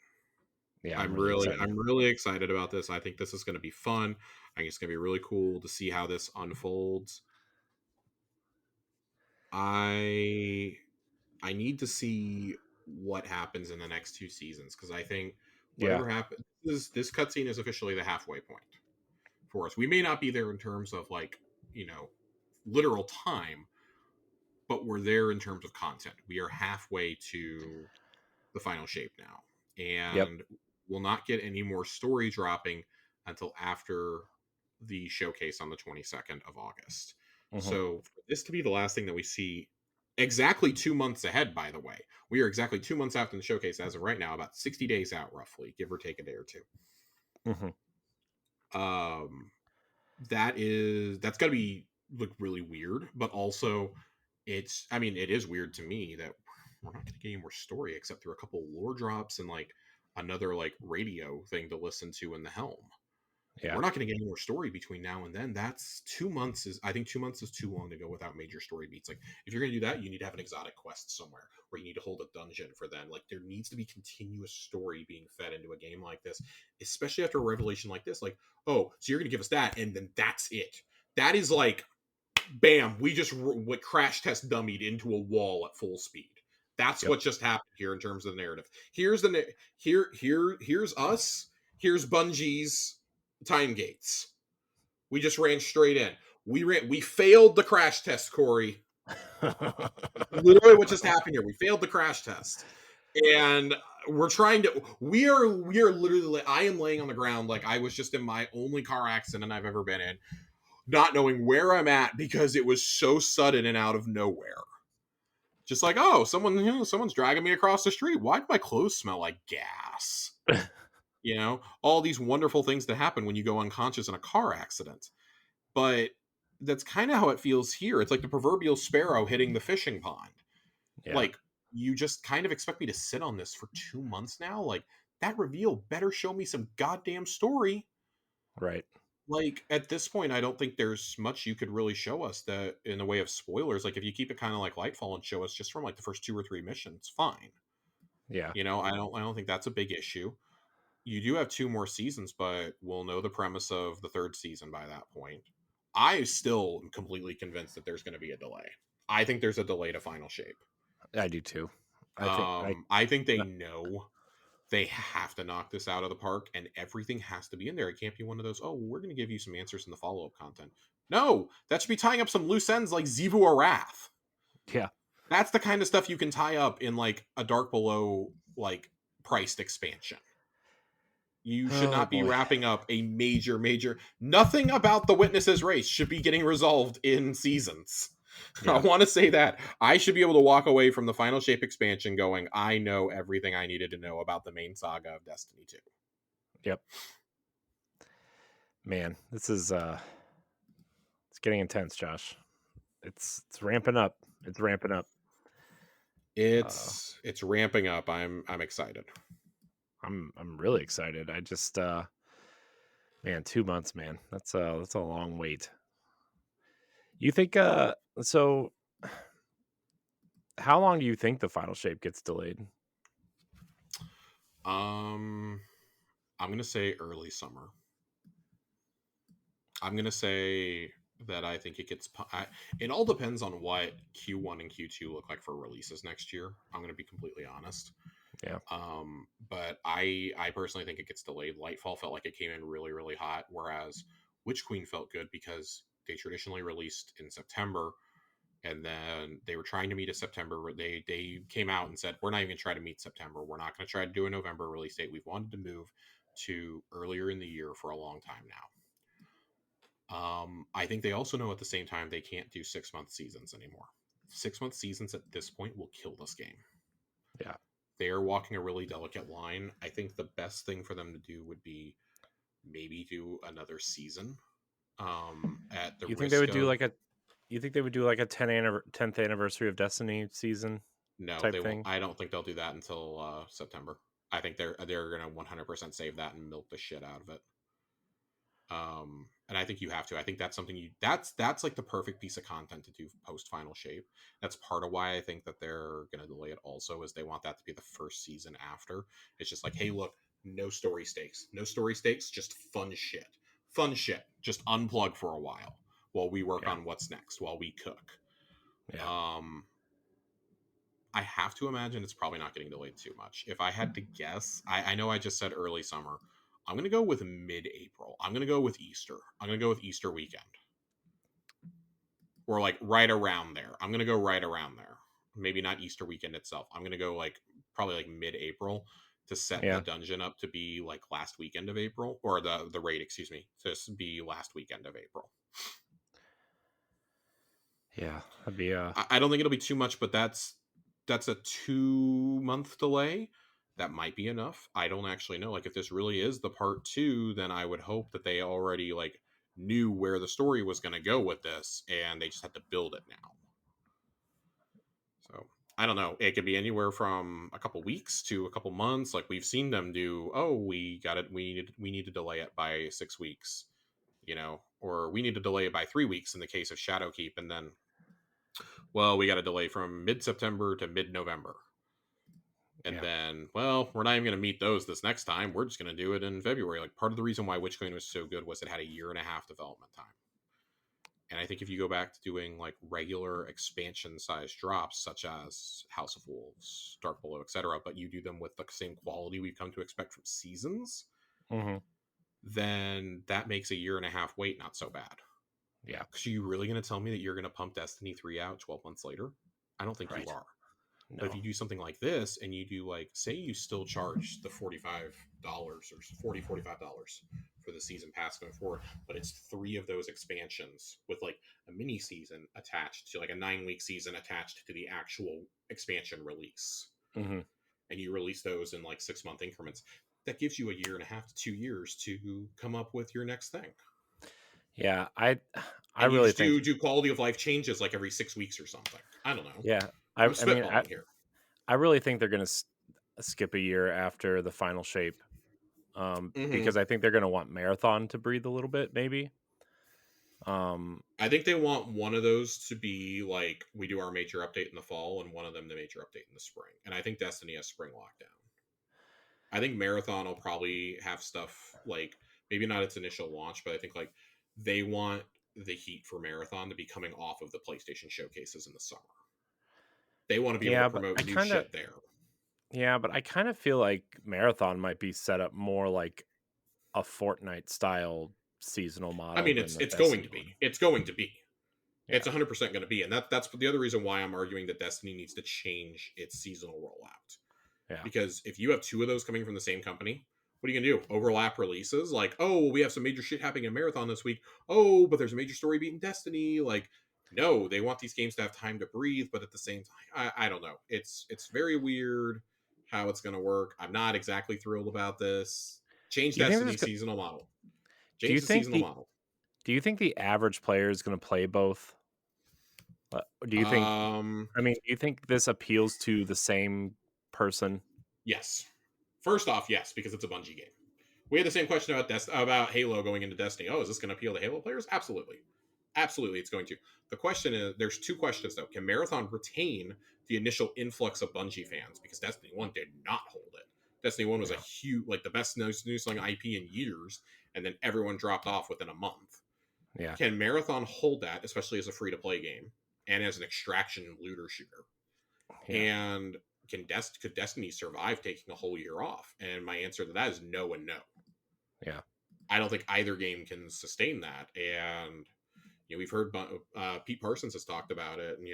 Yeah, I'm really excited. I'm really excited about this. I think this is going to be fun. I think it's going to be really cool to see how this unfolds. I I need to see what happens in the next two seasons because I think Yeah. whatever happens, this cutscene is officially the halfway point for us. We may not be there in terms of like you know literal time, but we're there in terms of content. We are halfway to the final shape now, Yep. and we'll not get any more story dropping until after the showcase on the 22nd of August. Hmm. So for this to be the last thing that we see exactly 2 months ahead, by the way, we are exactly 2 months after the showcase as of right now, about 60 days out roughly, give or take a day or two. Hmm. Um, that's got to be look really weird, but also it is weird to me that we're not going to get any more story except through a couple lore drops and like another like radio thing to listen to in the helm. Yeah. We're not going to get any more story between now and then. That's 2 months is I think 2 months is too long to go without major story beats. Like if you're going to do that, you need to have an exotic quest somewhere, or you need to hold a dungeon for them. Like there needs to be continuous story being fed into a game like this, especially after a revelation like this. Like, oh, so you're going to give us that, and then that's it. That is like, bam, we just what crash test dummied into a wall at full speed. That's Yep. what just happened here in terms of the narrative. Here's us. Here's Bungie's time gates. We just ran straight in. We failed the crash test, Corey. Literally what just happened here. We failed the crash test. And we are literally, I am laying on the ground like I was just in my only car accident I've ever been in, not knowing where I'm at because it was so sudden and out of nowhere. Just like, oh, someone's dragging me across the street. Why do my clothes smell like gas? All these wonderful things that happen when you go unconscious in a car accident. But that's kind of how it feels here. It's like the proverbial sparrow hitting the fishing pond. Yeah. Like, you just kind of expect me to sit on this for 2 months now? Like, that reveal better show me some goddamn story. Right. Like, at this point, I don't think there's much you could really show us that in the way of spoilers. Like, if you keep it kind of like Lightfall and show us just from like the first 2 or 3 missions, fine. Yeah. I don't think that's a big issue. You do have 2 more seasons, but we'll know the premise of the third season by that point. I still am completely convinced that there's going to be a delay. I think there's a delay to Final Shape. I do too. I I think they know they have to knock this out of the park, and everything has to be in there. It can't be one of those, oh, we're going to give you some answers in the follow up content. No, that should be tying up some loose ends like Zivu Arath. yeah. That's the kind of stuff you can tie up in like a Dark Below like priced expansion. You should Oh not be boy. wrapping up a major. Nothing about the witnesses race should be getting resolved in seasons. I Yeah. want to say that. I should be able to walk away from the Final Shape expansion going, I know everything I needed to know about the main saga of Destiny 2. Yep. Man, this is it's getting intense, Josh. It's ramping up. It's ramping up. It's ramping up. I'm excited. I'm really excited. I just man, 2 months, man. That's a long wait. You think so how long do you think the final shape gets delayed? Um I'm gonna say early summer. I'm gonna say that I think it gets. It all depends on what Q1 and Q2 look like for releases next year. I'm gonna be completely honest. Yeah. But I personally think it gets delayed. Lightfall felt like it came in really really hot, whereas Witch Queen felt good because they traditionally released in September, and then they were trying to meet a September. They came out and said we're not even gonna try to meet September. We're not gonna try to do a November release date. We've wanted to move to earlier in the year for a long time now. I think they also know at the same time they can't do 6 month seasons anymore. 6 month seasons at this point will kill this game. Yeah. They are walking a really delicate line. I think the best thing for them to do would be maybe do another season. At the You think they risk would do of like a? You think they would do like a 10th anniversary of Destiny season no, type they won't. thing? I don't think they'll do that until September. I think they're gonna 100% save that and milk the shit out of it. And I think you have to. I think that's something that's like the perfect piece of content to do post final shape. That's part of why I think that they're gonna delay it. Also, is they want that to be the first season after. It's just like, hey, look, no story stakes, just fun shit. Just unplug for a while we work Yeah. on what's next, while we cook. Yeah. Um, I have to imagine it's probably not getting delayed too much. If I had to guess, I know I just said early summer. I'm going to go with mid-April. I'm going to go with Easter. I'm going to go with Easter weekend. Or like right around there. I'm going to go right around there. Maybe not Easter weekend itself. I'm going to go like probably like mid-April to set the Yeah. dungeon up to be like last weekend of April, or the raid, excuse me, to be last weekend of April. Yeah. That'd be I don't think it'll be too much, but that's a 2 month delay. That might be enough. I don't actually know. Like if this really is the part two, then I would hope that they already like knew where the story was going to go with this, and they just had to build it now. So I don't know. It could be anywhere from a couple weeks to a couple months. Like we've seen them do. Oh, we got it. We need to delay it by 6 weeks. Or we need to delay it by 3 weeks in the case of Shadowkeep, and then well, we got a delay from mid-September to mid-November. And yeah. then, well, we're not even going to meet those this next time. We're just going to do it in February. Like part of the reason why Witch Queen was so good was it had a 1.5 year development time. And I think if you go back to doing like regular expansion size drops, such as House of Wolves, Dark Below, etc., but you do them with the same quality we've come to expect from seasons, Mm-hmm. then that makes a 1.5 year wait not so bad. Yeah. Because are you really going to tell me that you're going to pump Destiny 3 out 12 months later? I don't think Right. you are. No. But if you do something like this and you do like, say you still charge the $45 or $45 for the season pass going forward, but it's 3 of those expansions with like a mini season attached to like a 9-week season attached to the actual expansion release. Mm-hmm. And you release those in like 6-month increments. That gives you a 1.5 to 2 years to come up with your next thing. Yeah. I And you really just think. do quality of life changes like every 6 weeks or something. I don't know. Yeah. I'm I mean, spitballing here. I really think they're going to skip a year after the final shape, because I think they're going to want Marathon to breathe a little bit, maybe. I think they want one of those to be like we do our major update in the fall, and one of them the major update in the spring. And I think Destiny has spring lockdown. I think Marathon will probably have stuff like maybe not its initial launch, but I think like they want the heat for Marathon to be coming off of the PlayStation showcases in the summer. They want to be able to Yeah, but promote I new kind of shit there. yeah, but I kind of feel like Marathon might be set up more like a Fortnite style seasonal I model mean, than the it's going Destiny to one. be. It's going to be. Yeah. It's 100% going to be, and that's the other reason why I'm arguing that Destiny needs to change its seasonal rollout. Yeah. Because if you have 2 of those coming from the same company, what are you gonna do? Overlap releases? Like, oh, we have some major shit happening in Marathon this week. Oh, but there's a major story beat in Destiny. Like, no, they want these games to have time to breathe, but at the same time, I don't know. It's very weird how it's gonna work. I'm not exactly thrilled about this. Change Do you think Destiny seasonal model. do you Change the think seasonal the model. do you think the average player is going to play both? Do you think? I mean, do you think this appeals to the same person? Yes. First off, yes, because it's a Bungie game. We had the same question about Halo going into Destiny. Oh, is this going to appeal to Halo players? Absolutely. Absolutely, it's going to. The question is, there's 2 questions, though. Can Marathon retain the initial influx of Bungie fans? Because Destiny 1 did not hold it. Destiny 1 was a huge, like the best new selling IP in years, and then everyone dropped off within a month. Yeah. Can Marathon hold that, especially as a free to play game and as an extraction looter shooter? Yeah. And could Destiny survive taking a whole year off? And my answer to that is no and no. Yeah. I don't think either game can sustain that. And we've heard Pete Parsons has talked about it, and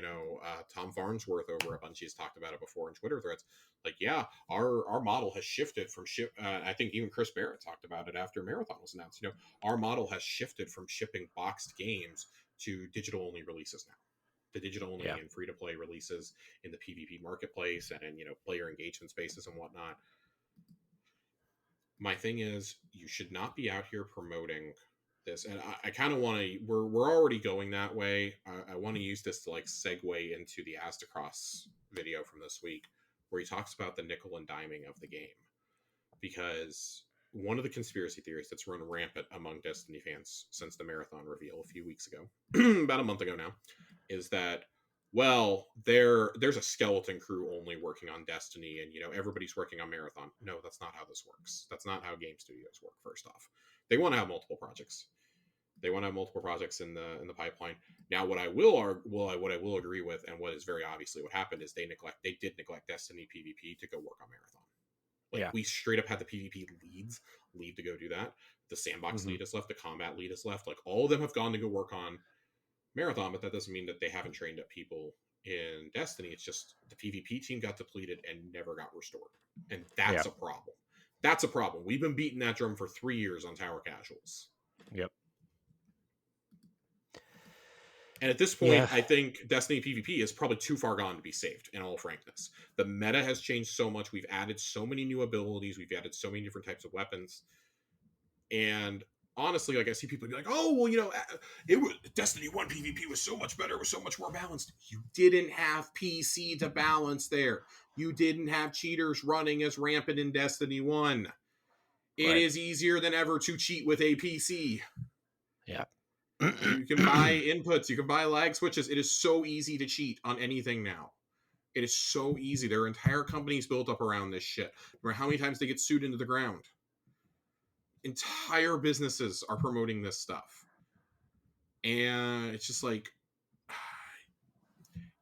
Tom Farnsworth over at Bungie has talked about it before in Twitter threads. Like, yeah, our model has shifted from ship. I think even Chris Barrett talked about it after Marathon was announced. Our model has shifted from shipping boxed games to digital only releases now. The digital only and free to play releases in the PvP marketplace and player engagement spaces and whatnot. My thing is, you should not be out here promoting this, and I kind of want to. We're already going that way. I want to use this to like segue into the Aztecross video from this week, where he talks about the nickel and diming of the game, because one of the conspiracy theories that's run rampant among Destiny fans since the Marathon reveal a few weeks ago, about a month ago now, is that, well, there's a skeleton crew only working on Destiny, and everybody's working on Marathon. No, that's not how this works. That's not how game studios work. First off, they want to have multiple projects. They want to have multiple projects in the pipeline. Now, what I will agree with, and what is very obviously what happened, is they did neglect Destiny PvP to go work on Marathon. Like, we straight up had the PvP leads leave to go do that. The sandbox lead is left. The combat lead is left. Like, all of them have gone to go work on Marathon, but that doesn't mean that they haven't trained up people in Destiny. It's just the PvP team got depleted and never got restored. And that's a problem. That's a problem. We've been beating that drum for 3 years on Tower Casuals. Yep. And at this point, I think Destiny PvP is probably too far gone to be saved, in all frankness. The meta has changed so much. We've added so many new abilities. We've added so many different types of weapons. And honestly, like, I see people be like, oh, well, Destiny 1 PvP was so much better. It was so much more balanced. You didn't have PC to balance there. You didn't have cheaters running as rampant in Destiny 1. It is easier than ever to cheat with a PC. Yeah. You can buy inputs. You can buy lag switches. It is so easy to cheat on anything now. It is so easy. There are entire companies built up around this shit. Remember how many times they get sued into the ground? Entire businesses are promoting this stuff. And it's just like,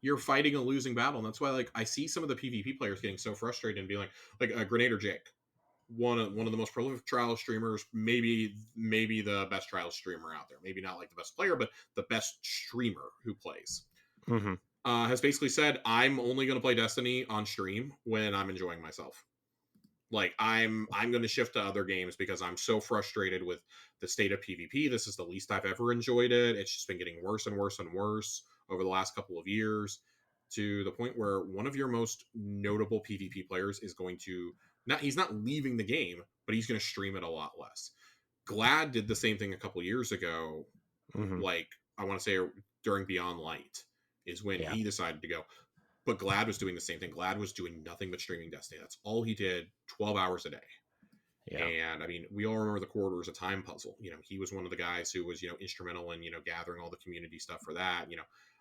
you're fighting a losing battle. And that's why, like, I see some of the PvP players getting so frustrated and being like Grenadier Jake, one of the most prolific trial streamers, maybe the best trial streamer out there. Maybe not like the best player, but the best streamer who plays. Has basically said, I'm only going to play Destiny on stream when I'm enjoying myself. Like, I'm going to shift to other games because I'm so frustrated with the state of PvP. This is the least I've ever enjoyed it. It's just been getting worse and worse and worse over the last couple of years, to the point where one of your most notable PvP players is going to he's not leaving the game, but he's going to stream it a lot less. Glad did the same thing a couple years ago. Like, I want to say during Beyond Light is when he decided to go. But Glad was doing the same thing. Glad was doing nothing but streaming Destiny. That's all he did, 12 hours a day. Yeah. And I mean, we all remember the Corridors of Time puzzle. He was one of the guys who was, instrumental in, gathering all the community stuff for that.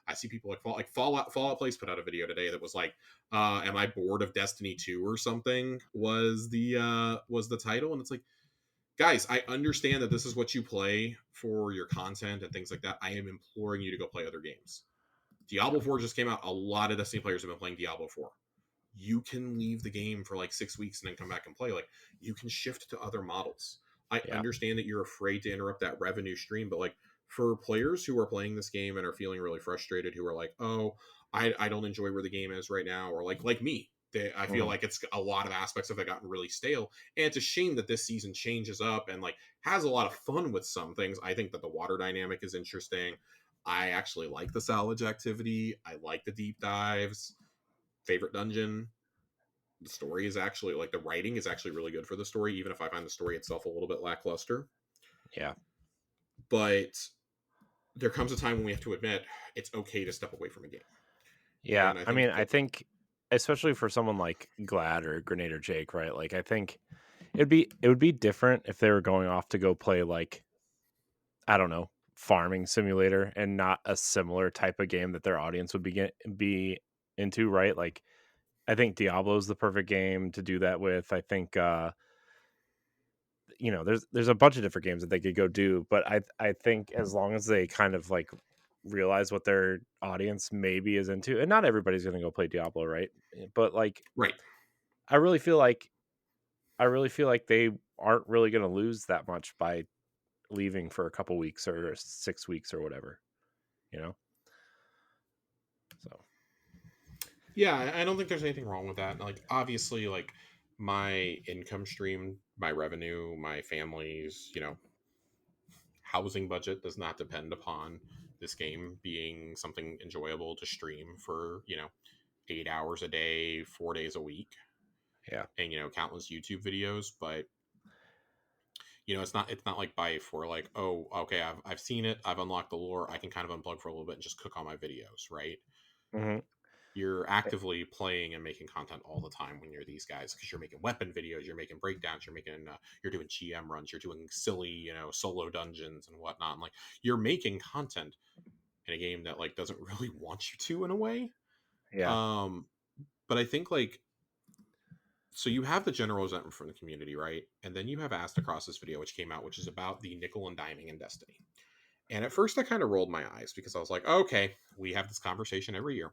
I see people like Fallout Place put out a video today that was like, am I bored of Destiny 2 or something, was the title. And it's like, guys, I understand that this is what you play for your content and things like that. I am imploring you to go play other games. Diablo 4 just came out. A lot of Destiny players have been playing Diablo 4. You can leave the game for like 6 weeks and then come back and play. Like, you can shift to other models. I understand that you're afraid to interrupt that revenue stream, but like, for players who are playing this game and are feeling really frustrated, who are like, oh, I don't enjoy where the game is right now, or like me, I feel like it's a lot of aspects of it gotten really stale. And it's a shame that this season changes up and like has a lot of fun with some things. I think that the water dynamic is interesting. I actually like the salvage activity. I like the deep dives. Favorite dungeon. The story is actually, like, the writing is actually really good for the story, even if I find the story itself a little bit lackluster. Yeah. But there comes a time when we have to admit it's okay to step away from a game. Yeah. I think especially for someone like Glad or Grenadier Jake, right? Like, I think it would be different if they were going off to go play, like, I don't know, farming simulator, and not a similar type of game that their audience would be into, right? Like, I think Diablo's the perfect game to do that with. I think there's a bunch of different games that they could go do, but I think as long as they kind of like realize what their audience maybe is into, and not everybody's going to go play Diablo, right? But like Right. I really feel like they aren't really going to lose that much by leaving for a couple weeks or 6 weeks or whatever, you know? So, Yeah, I don't think there's anything wrong with that. Like, obviously, like my income stream, my revenue, my family's, housing budget does not depend upon this game being something enjoyable to stream for, 8 hours a day, 4 days a week, yeah. and countless YouTube videos. But it's not like by for like, oh, okay, I've seen it, I've unlocked the lore, I can kind of unplug for a little bit and just cook on my videos, right? Mhm. You're actively playing and making content all the time when you're these guys, because you're making weapon videos, you're making breakdowns, you're doing GM runs, you're doing silly, solo dungeons and whatnot. And like, you're making content in a game that like doesn't really want you to, in a way. Yeah. Um, but I think like, so you have the general resentment from the community, right? And then you have Aztecross's video, which came out, which is about the nickel and diming in Destiny. And at first, I kind of rolled my eyes because I was like, okay, we have this conversation every year.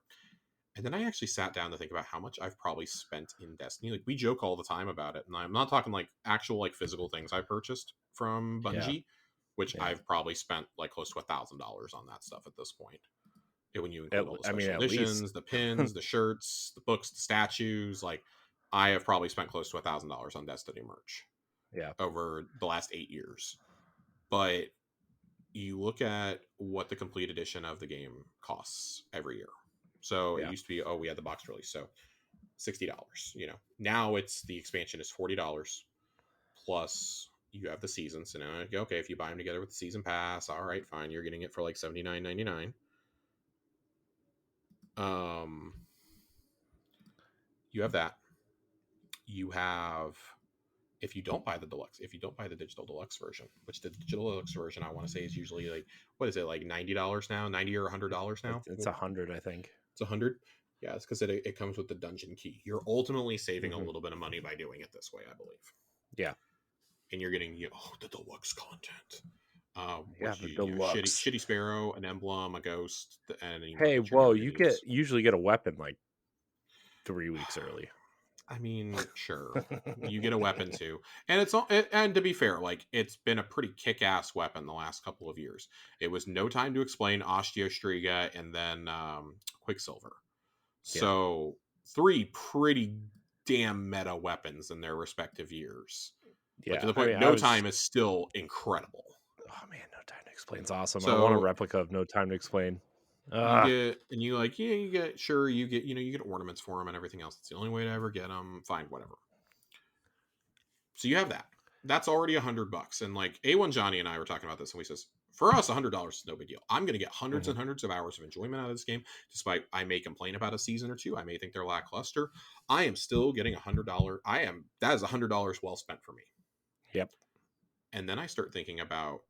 And then I actually sat down to think about how much I've probably spent in Destiny. Like, we joke all the time about it, and I'm not talking like actual like physical things I purchased from Yeah. Bungie, which Yeah. I've probably spent like close to $1,000 on that stuff at this point. When you include all the I mean, special at least. editions, the pins, the shirts, the books, the statues, like I have probably spent close to $1,000 on Destiny merch Yeah. over the last 8 years. But you look at what the complete edition of the game costs every year. So it Yeah. used to be, oh, we had the box release, so $60. Now it's the expansion is $40 plus you have the seasons. And I go, okay, if you buy them together with the season pass, all right, fine, you're getting it for like $79.99. You have that. You have, if you don't buy the deluxe, if you don't buy the digital deluxe version, which the digital deluxe version I want to say is usually like, what is it, like $90 now, 90 or $100 now? It's 100, I think. It's 100. Yeah, it's because it comes with the dungeon key. You're ultimately saving a Mhm. little bit of money by doing it this way, I believe. Yeah. And you're getting the deluxe content, Yeah, which the shitty deluxe. shitty sparrow, an emblem, a ghost, and any Hey, weapons you're whoa, going to you use. usually get a weapon like 3 weeks early. I mean, sure, you get a weapon too, and and to be fair, like it's been a pretty kick-ass weapon the last couple of years. It was No Time to Explain, Osteo and then Quicksilver. Yeah. So 3 pretty damn meta weapons in their respective years. Like, to Yeah. the I point, mean, I No was Time is still incredible. oh man, No Time to Explain's awesome. I want a So replica of No Time to Explain. you Ah. get, and you like, yeah, you get, sure, you get ornaments for them and everything else. It's the only way to ever get them. Fine, whatever. So you have that. That's already $100. And like A1 Johnny and I were talking about this, and we says, for us, $100 is no big deal. I'm going to get hundreds Mhm. and hundreds of hours of enjoyment out of this game, despite I may complain about a season or two. I may think they're lackluster. I am still getting $100. That is $100 well spent for me. Yep. And then I start thinking about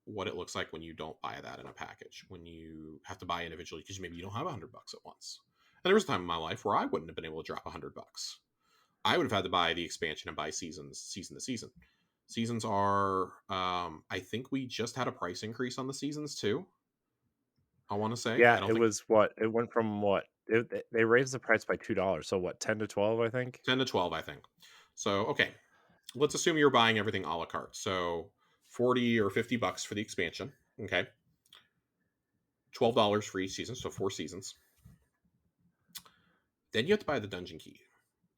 what it looks like when you don't buy that in a package, when you have to buy individually because maybe you don't have $100 at once. And there was a time in my life where I wouldn't have been able to drop $100. I would have had to buy the expansion and buy seasons, season to season. Seasons are, I think we just had a price increase on the seasons too. I want to say, I Yeah, don't it think was what? It went from what? They raised the price by $2. So what? 10 to 12, I think. 10 to 12, I think. So, okay, let's assume you're buying everything a la carte. So 40 or $50 for the expansion. Okay. $12 for each season. So 4 seasons. Then you have to buy the dungeon key.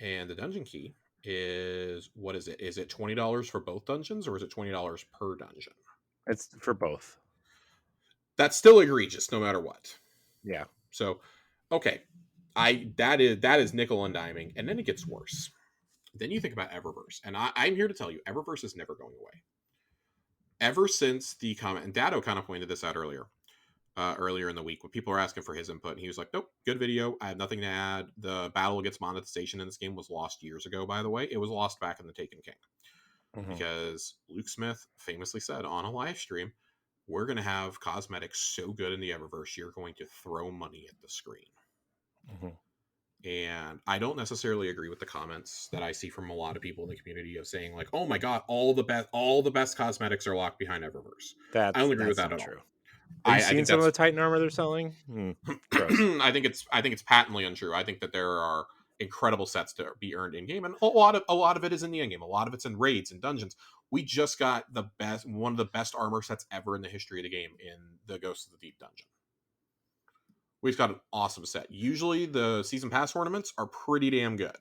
And the dungeon key is, what is it? Is it $20 for both dungeons or is it $20 per dungeon? It's for both. That's still egregious no matter what. Yeah. So, okay, that is nickel and diming, and then it gets worse. Then you think about Eververse, and I'm here to tell you, Eververse is never going away. Ever since the comment, and Dado kind of pointed this out earlier in the week when people were asking for his input, and he was like, "Nope, good video. I have nothing to add. The battle against monetization in this game was lost years ago. By the way, it was lost back in the Taken King Mhm. because Luke Smith famously said on a live stream." We're going to have cosmetics so good in the Eververse, you're going to throw money at the screen. Mhm. And I don't necessarily agree with the comments that I see from a lot of people in the community of saying like, "Oh my god, all the best cosmetics are locked behind Eververse." I don't agree with That's that not at all. true. Are you I seeing think some of that's the Titan armor they're selling? Gross. I think it's patently untrue. I think that there are incredible sets to be earned in game, and a lot of it is in the end game. A lot of it's in raids and dungeons. We just got one of the best armor sets ever in the history of the game in the Ghost of the Deep dungeon. We've got an awesome set. Usually the season pass ornaments are pretty damn good.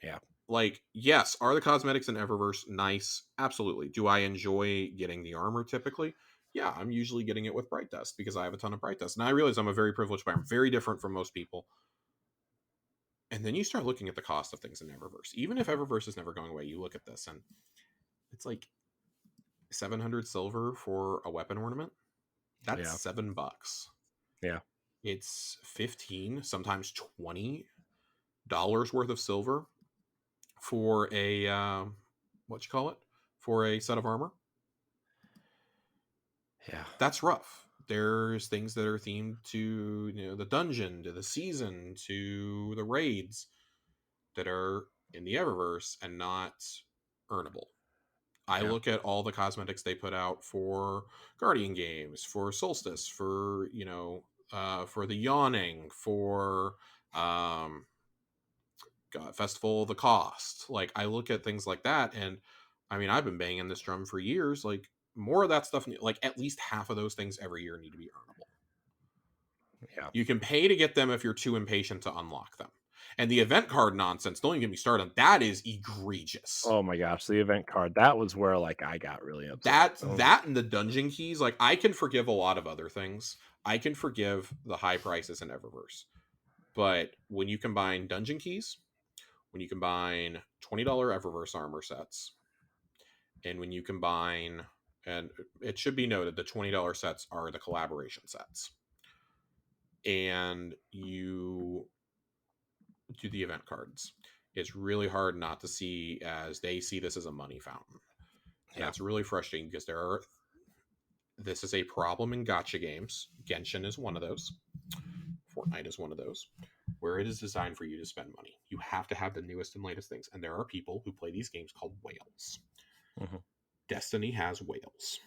Yeah. Like, yes, are the cosmetics in Eververse nice? Absolutely. Do I enjoy getting the armor typically? Yeah, I'm usually getting it with Bright Dust because I have a ton of Bright Dust. And I realize I'm a very privileged buyer. I'm very different from most people. And then you start looking at the cost of things in Eververse. Even if Eververse is never going away, you look at this and it's like 700 silver for a weapon ornament. That's Yeah. $7. Yeah. It's 15, sometimes $20 worth of silver for a what you call it? For a set of armor. Yeah. That's rough. There's things that are themed to the dungeon, to the season, to the raids that are in the Eververse and not earnable. I Yeah. look at all the cosmetics they put out for Guardian games, for Solstice, for the Yawning, for um, God, Festival of the Cost. Like I look at things like that, and I mean I've been banging this drum for years. Like more of that stuff, like at least half of those things every year need to be earnable. Yeah. You can pay to get them if you're too impatient to unlock them. And the event card nonsense, don't even get me started. That is egregious. Oh my gosh, the event card. That was where like I got really upset. That and the dungeon keys, like I can forgive a lot of other things. I can forgive the high prices in Eververse. But when you combine dungeon keys, when you combine $20 Eververse armor sets, and when you combine, and it should be noted the $20 sets are the collaboration sets, and you do the event cards, it's really hard not to see as they see this as a money fountain. And Yeah. that's really frustrating because this is a problem in gacha games. Genshin is one of those. Fortnite is one of those, where it is designed for you to spend money. You have to have the newest and latest things. And there are people who play these games called whales. Mm-hmm. Destiny has whales.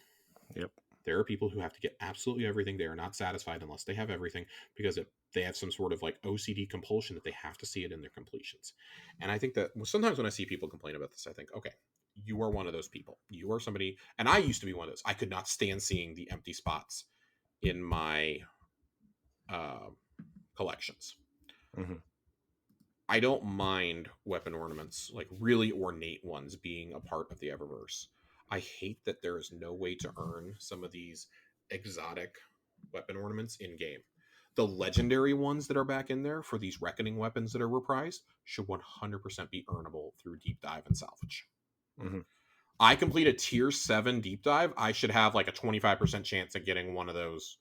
Yep. There are people who have to get absolutely everything. They are not satisfied unless they have everything because they have some sort of like OCD compulsion that they have to see it in their completions. And I think that sometimes when I see people complain about this, I think, okay, you are one of those people. You are somebody, and I used to be one of those. I could not stand seeing the empty spots in my uh, collections. Mm-hmm. I don't mind weapon ornaments, like really ornate ones, being a part of the Eververse. I hate that there is no way to earn some of these exotic weapon ornaments in game. The legendary ones that are back in there for these reckoning weapons that are reprised should 100% be earnable through deep dive and salvage. Mm-hmm. I complete a tier 7 deep dive, I should have like a 25% chance of getting one of those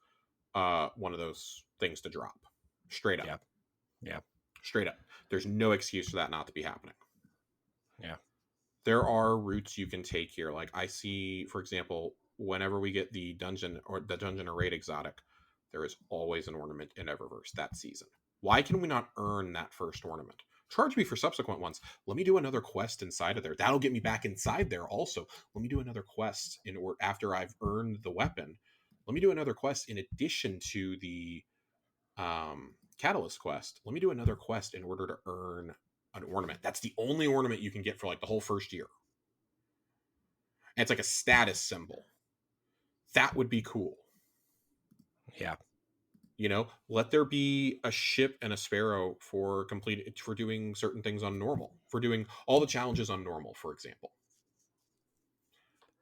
things to drop. Straight up. Yeah. Yeah. Straight up. There's no excuse for that not to be happening. Yeah. There are routes you can take here. Like I see, for example, whenever we get the dungeon or raid exotic, there is always an ornament in Eververse that season. Why can we not earn that first ornament? Charge me for subsequent ones. Let me do another quest inside of there. That'll get me back inside there also. Let me do another quest after I've earned the weapon. Let me do another quest in addition to the Catalyst quest. Let me do another quest in order to earn an ornament. That's the only ornament you can get for like the whole first year. And it's like a status symbol. That would be cool. Yeah. Let there be a ship and a sparrow for doing certain things on normal, for doing all the challenges on normal, for example.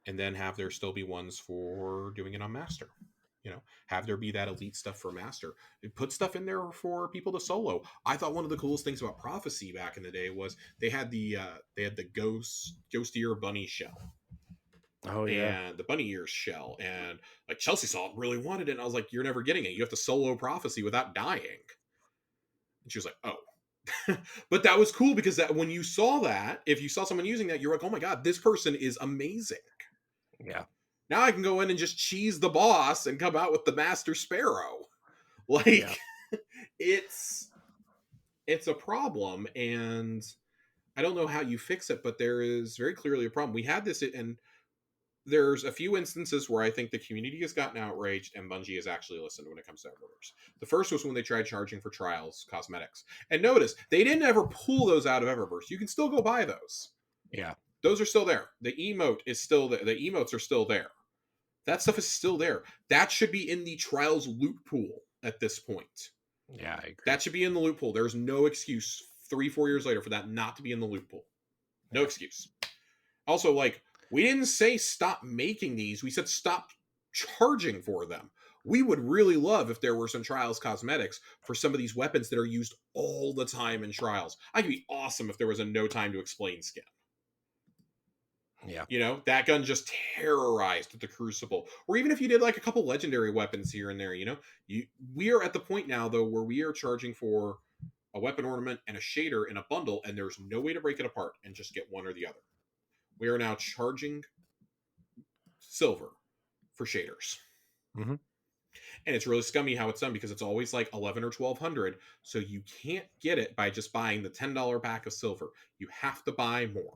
And then have there still be ones for doing it on master. Have there be that elite stuff for master. Put stuff in there for people to solo. I thought one of the coolest things about Prophecy back in the day was they had the ghost ear bunny shell. Oh yeah. And the bunny ears shell, and like Chelsea saw it, really wanted it, and I was like, you're never getting it. You have to solo Prophecy without dying. And she was like, oh. But that was cool because that when you saw that, if you saw someone using that, you're like, oh my god, this person is amazing. Yeah. Now I can go in and just cheese the boss and come out with the Master Sparrow. Like, Yeah. it's it's a problem, and I don't know how you fix it, but there is very clearly a problem. We had this, and there's a few instances where I think the community has gotten outraged and Bungie has actually listened when it comes to Eververse. The first was when they tried charging for trials cosmetics. And notice, they didn't ever pull those out of Eververse. You can still go buy those. Yeah. Those are still there. The emote is still there. The emotes are still there. That stuff is still there. That should be in the trials loot pool at this point. Yeah, I agree. That should be in the loot pool. There's no excuse 3-4 years later for that not to be in the loot pool. No excuse. Also, like, we didn't say stop making these. We said stop charging for them. We would really love if there were some trials cosmetics for some of these weapons that are used all the time in trials. I'd be awesome if there was a no time to explain skin. Yeah. You know, that gun just terrorized the Crucible. Or even if you did like a couple legendary weapons here and there, you know, we are at the point now though where we are charging for a weapon ornament and a shader in a bundle, and there's no way to break it apart and just get one or the other. We are now charging silver for shaders. Mm-hmm. And it's really scummy how it's done because it's always like 11 or 1200, so you can't get it by just buying the $10 pack of silver. You have to buy more.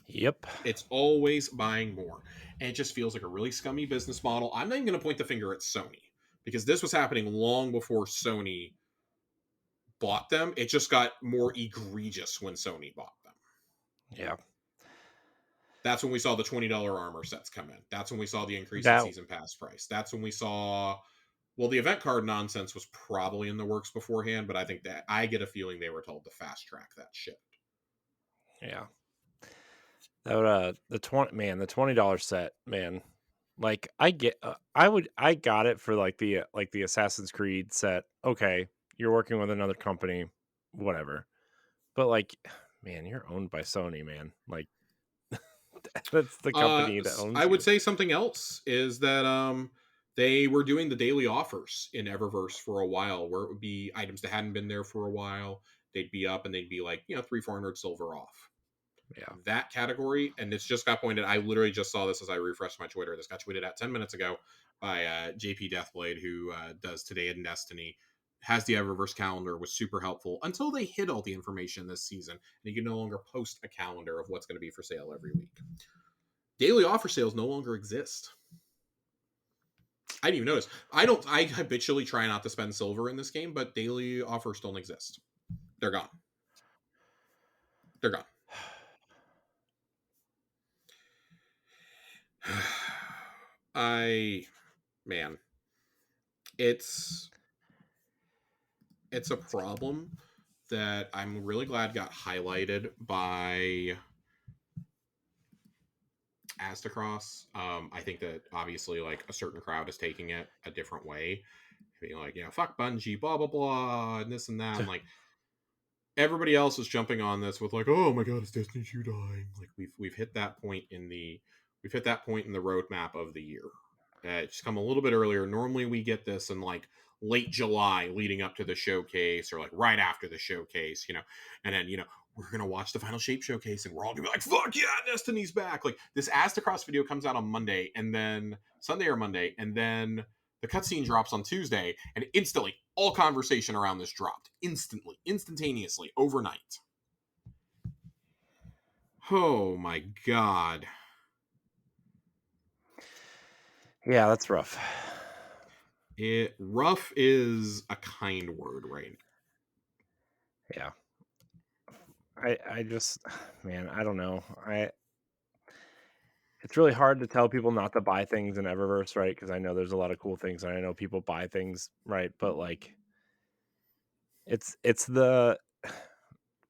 Yep. It's always buying more. And it just feels like a really scummy business model. I'm not even going to point the finger at Sony because this was happening long before Sony bought them. It just got more egregious when Sony bought them. Yeah. That's when we saw the $20 armor sets come in. That's when we saw the increase in season pass price. That's when we saw, well, the event card nonsense was probably in the works beforehand, but I think that I get a feeling they were told to fast track that shit. Yeah. That the $20 set, man. Like I got it for like the Assassin's Creed set. Okay, you're working with another company, whatever. But like, man, you're owned by Sony, man. Like that's the company that owns I would you. say something else is that they were doing the daily offers in Eververse for a while, where it would be items that hadn't been there for a while. They'd be up and they'd be like, 300-400 silver off. Yeah. That category, and it's just got pointed. I literally just saw this as I refreshed my Twitter. This got tweeted out 10 minutes ago by JP Deathblade, who does Today in Destiny. Has the Eververse calendar, was super helpful until they hid all the information this season, and you can no longer post a calendar of what's going to be for sale every week. Daily offer sales no longer exist. I didn't even notice. I habitually try not to spend silver in this game, but daily offers don't exist. They're gone. They're gone. Man, it's a problem that I'm really glad got highlighted by Aztecross. I think that obviously like a certain crowd is taking it a different way, being like, fuck Bungie, blah blah blah, and this and that, and like everybody else is jumping on this with like, oh my god, is Destiny 2 dying? Like we've hit that point in the roadmap of the year. It's come a little bit earlier. Normally we get this in like late July leading up to the showcase or like right after the showcase, and then, we're going to watch the final shape showcase and we're all going to be like, fuck yeah, Destiny's back. Like this Aztecross video comes out on Monday and then Sunday or Monday. And then the cutscene drops on Tuesday and instantly all conversation around this dropped instantaneously overnight. Oh my God. Yeah, that's rough. Rough is a kind word right now. Yeah. I just, man, I don't know. It's really hard to tell people not to buy things in Eververse, right? Because I know there's a lot of cool things and I know people buy things, right? But like it's the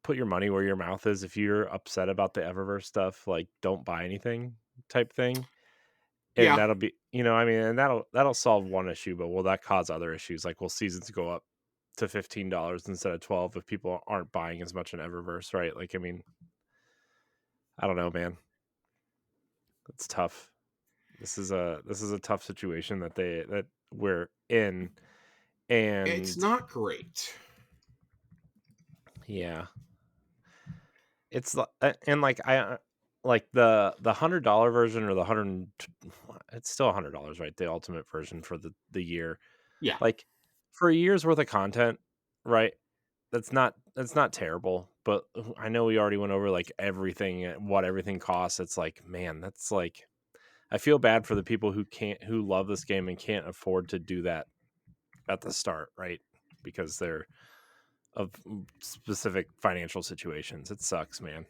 put your money where your mouth is. If you're upset about the Eververse stuff, like don't buy anything type thing. And that'll be, and that'll solve one issue, but will that cause other issues? Like will seasons go up to $15 instead of 12 if people aren't buying as much in Eververse, right? Like, I mean, I don't know, man. It's tough. This is a tough situation that we're in, and it's not great. Yeah, it's and like I like the $100 version or the it's still $100, right? The ultimate version for the year. Yeah, like for a year's worth of content, right? that's not terrible, but I know we already went over like everything, what everything costs. It's like, man, that's like, I feel bad for the people who love this game and can't afford to do that at the start, right? Because they're of specific financial situations. It sucks, man.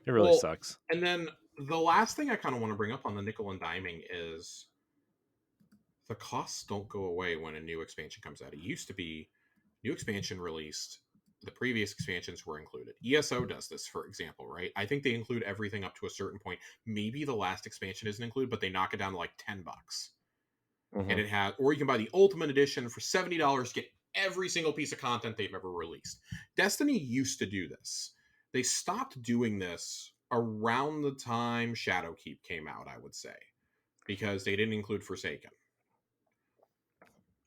It really Well, sucks. and then the last thing I kind of want to bring up on the nickel and diming is the costs don't go away when a new expansion comes out. It used to be new expansion released, the previous expansions were included. ESO does this, for example, right? I think they include everything up to a certain point. Maybe the last expansion isn't included, but they knock it down to like $10. And Mm-hmm. it has, or you can buy the Ultimate Edition for $70, get every single piece of content they've ever released. Destiny used to do this. They stopped doing this around the time Shadowkeep came out, I would say, because they didn't include Forsaken.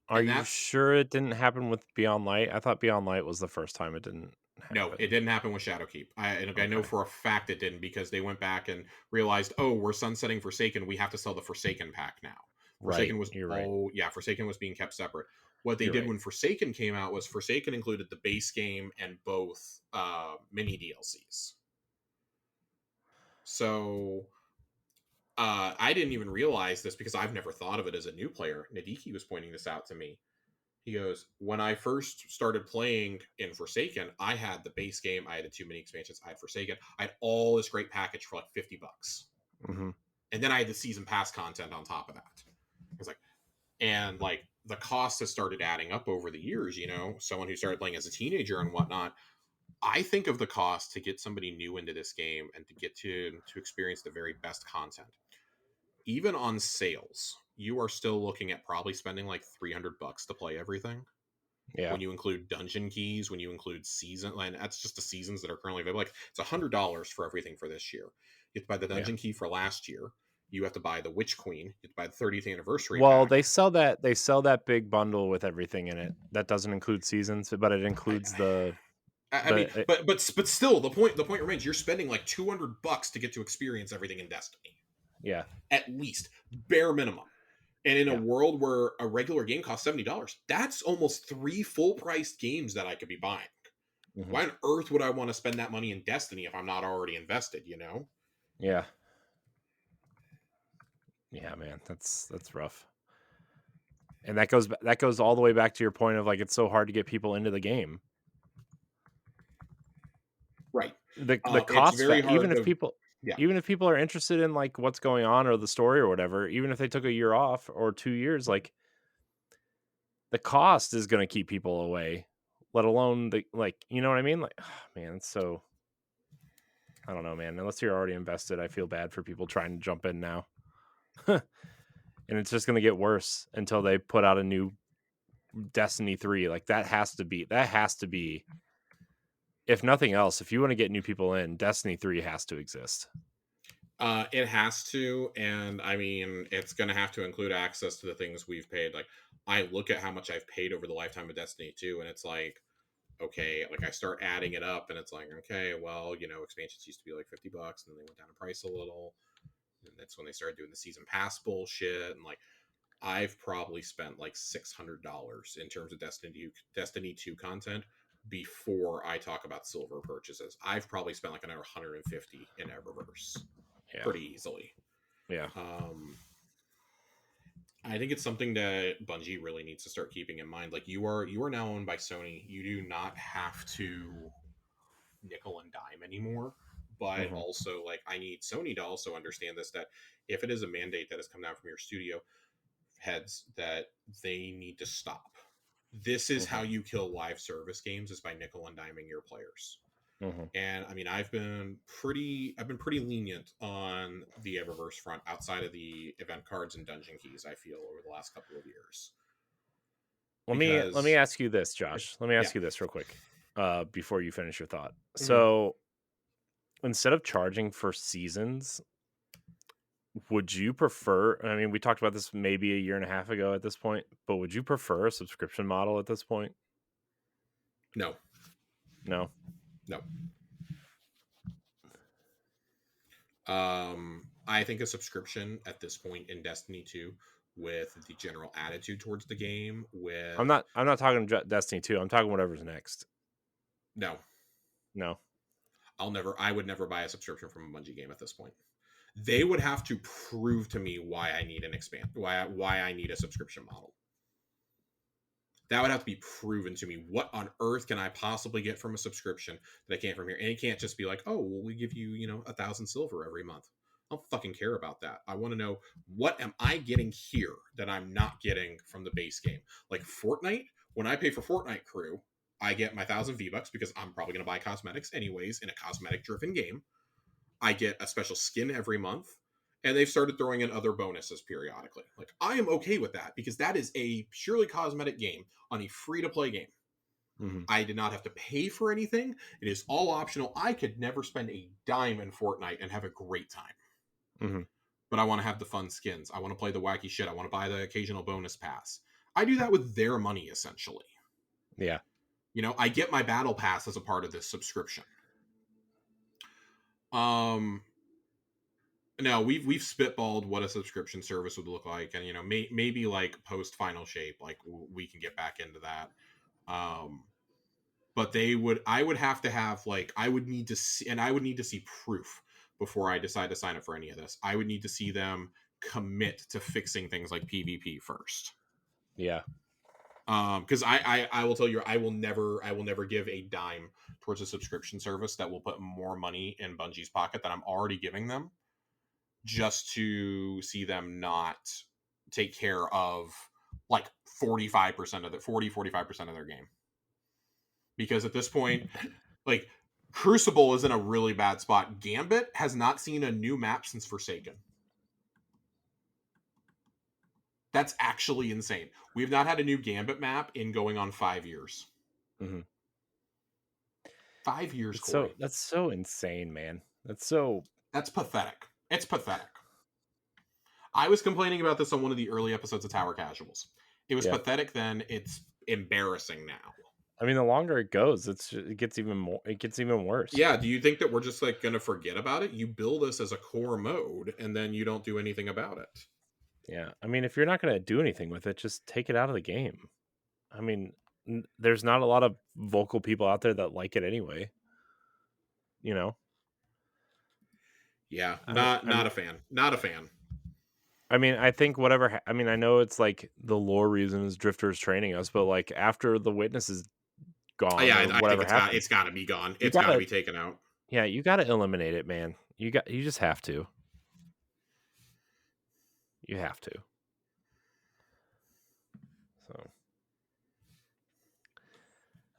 Are And you that's sure it didn't happen with Beyond Light? I thought Beyond Light was the first time it didn't no, it happen. didn't happen with Shadowkeep. I know Okay. for a fact it didn't because they went back and realized, oh, we're sunsetting Forsaken. We have to sell the Forsaken pack now. Right. You're right. Forsaken was being kept separate. What they You're did right. when Forsaken came out was Forsaken included the base game and both mini DLCs. So I didn't even realize this because I've never thought of it as a new player. Nadiki was pointing this out to me. He goes, when I first started playing in Forsaken, I had the base game, I had the 2 mini expansions, I had Forsaken, I had all this great package for like $50. Mm-hmm. And then I had the season pass content on top of that. It's like, and like the cost has started adding up over the years, you know, someone who started playing as a teenager and whatnot. I think of the cost to get somebody new into this game and to get to experience the very best content. Even on sales, you are still looking at probably spending like $300 to play everything. Yeah. When you include dungeon keys, when you include season, and that's just the seasons that are currently available. Like it's $100 for everything for this year. You have to buy the Yeah. dungeon key for last year. You have to buy the Witch Queen. You have to buy the 30th anniversary Well, pack. they sell that big bundle with everything in it. That doesn't include seasons, but it I, includes the I mean, the but still, the point remains. You're spending like $200 to get to experience everything in Destiny, yeah. at least bare minimum. And in a Yeah. world where a regular game costs $70, that's almost 3 full priced games that I could be buying. Mm-hmm. Why on earth would I want to spend that money in Destiny if I'm not already invested, you know? Yeah. Yeah, man. That's rough. And that goes all the way back to your point of like it's so hard to get people into the game. Right. The It's cost very hard even if to, people yeah. even if people are interested in like what's going on or the story or whatever, even if they took a year off or 2 years, like the cost is going to keep people away, let alone the like, you know what I mean? Like, man, it's so I don't know, man. Unless you're already invested, I feel bad for people trying to jump in now. And it's just going to get worse until they put out a new Destiny 3. Like that has to be if nothing else, if you want to get new people in, Destiny 3 has to exist. It has to, and I mean, it's going to have to include access to the things we've paid. Like, I look at how much I've paid over the lifetime of Destiny 2, and it's like, okay, like I start adding it up, and it's like, okay, well, you know, expansions used to be like $50, and then they went down in price a little. And that's when they started doing the season pass bullshit, and like, I've probably spent like $600 in terms of Destiny 2 content before I talk about silver purchases. I've probably spent like another 150 in Eververse Yeah. pretty easily. Yeah. I think it's something that Bungie really needs to start keeping in mind. Like you are now owned by Sony. You do not have to nickel and dime anymore. But Mhm. also, like, I need Sony to also understand this, that if it is a mandate that has come down from your studio heads, that they need to stop. This is how Mhm. you kill live service games, is by nickel and diming your players. Mhm. And I mean, I've been pretty lenient on the Eververse front outside of the event cards and dungeon keys, I feel, over the last couple of years. Let me Because ask you this, Josh. Let me yeah. ask you this real quick, before you finish your thought. Mhm. So instead of charging for seasons, would you prefer? I mean, we talked about this maybe a year and a half ago at this point, but would you prefer a subscription model at this point? No. No. No. I think a subscription at this point in Destiny 2, with the general attitude towards the game, I'm with not. I'm not talking Destiny 2. I'm talking whatever's next. No, No. I would never buy a subscription from a Bungie game at this point. They would have to prove to me why I need why I need a subscription model. That would have to be proven to me. What on earth can I possibly get from a subscription that I can't from here? And it can't just be like, oh, well, we give you, 1,000 silver every month. I don't fucking care about that. I want to know, what am I getting here that I'm not getting from the base game? Like Fortnite, when I pay for Fortnite Crew, I get my 1,000 V-Bucks because I'm probably going to buy cosmetics anyways in a cosmetic-driven game. I get a special skin every month. And they've started throwing in other bonuses periodically. Like, I am okay with that because that is a purely cosmetic game on a free-to-play game. Mm-hmm. I did not have to pay for anything. It is all optional. I could never spend a dime in Fortnite and have a great time. Mm-hmm. But I want to have the fun skins. I want to play the wacky shit. I want to buy the occasional bonus pass. I do that with their money, essentially. Yeah. I get my battle pass as a part of this subscription. No, we've spitballed what a subscription service would look like, and maybe like post final shape, like we can get back into that. But I would have to have like I would need to see proof before I decide to sign up for any of this. I would need to see them commit to fixing things like PvP first. Yeah. Because I will tell you, I will never give a dime towards a subscription service that will put more money in Bungie's pocket that I'm already giving them, just to see them not take care of like 45% of 45% of their game. Because at this point, like, Crucible is in a really bad spot. Gambit has not seen a new map since Forsaken. That's actually insane. We've not had a new Gambit map in going on 5 years. Mm-hmm. 5 years, Corey. That's so insane, man. That's pathetic. It's pathetic. I was complaining about this on one of the early episodes of Tower Casuals. It was pathetic then. It's embarrassing now. I mean, the longer it goes, it gets even worse. Yeah, do you think that we're just like going to forget about it? You build this as a core mode and then you don't do anything about it. Yeah. I mean, if you're not going to do anything with it, just take it out of the game. I mean, there's not a lot of vocal people out there that like it anyway. Yeah, not a fan. Not a fan. I mean, I think I know it's like the lore reasons Drifter's training us, but like after the witness is gone, yeah, I think it's got to be gone. It's got to be taken out. Yeah, you got to eliminate it, man. You just have to. You have to. So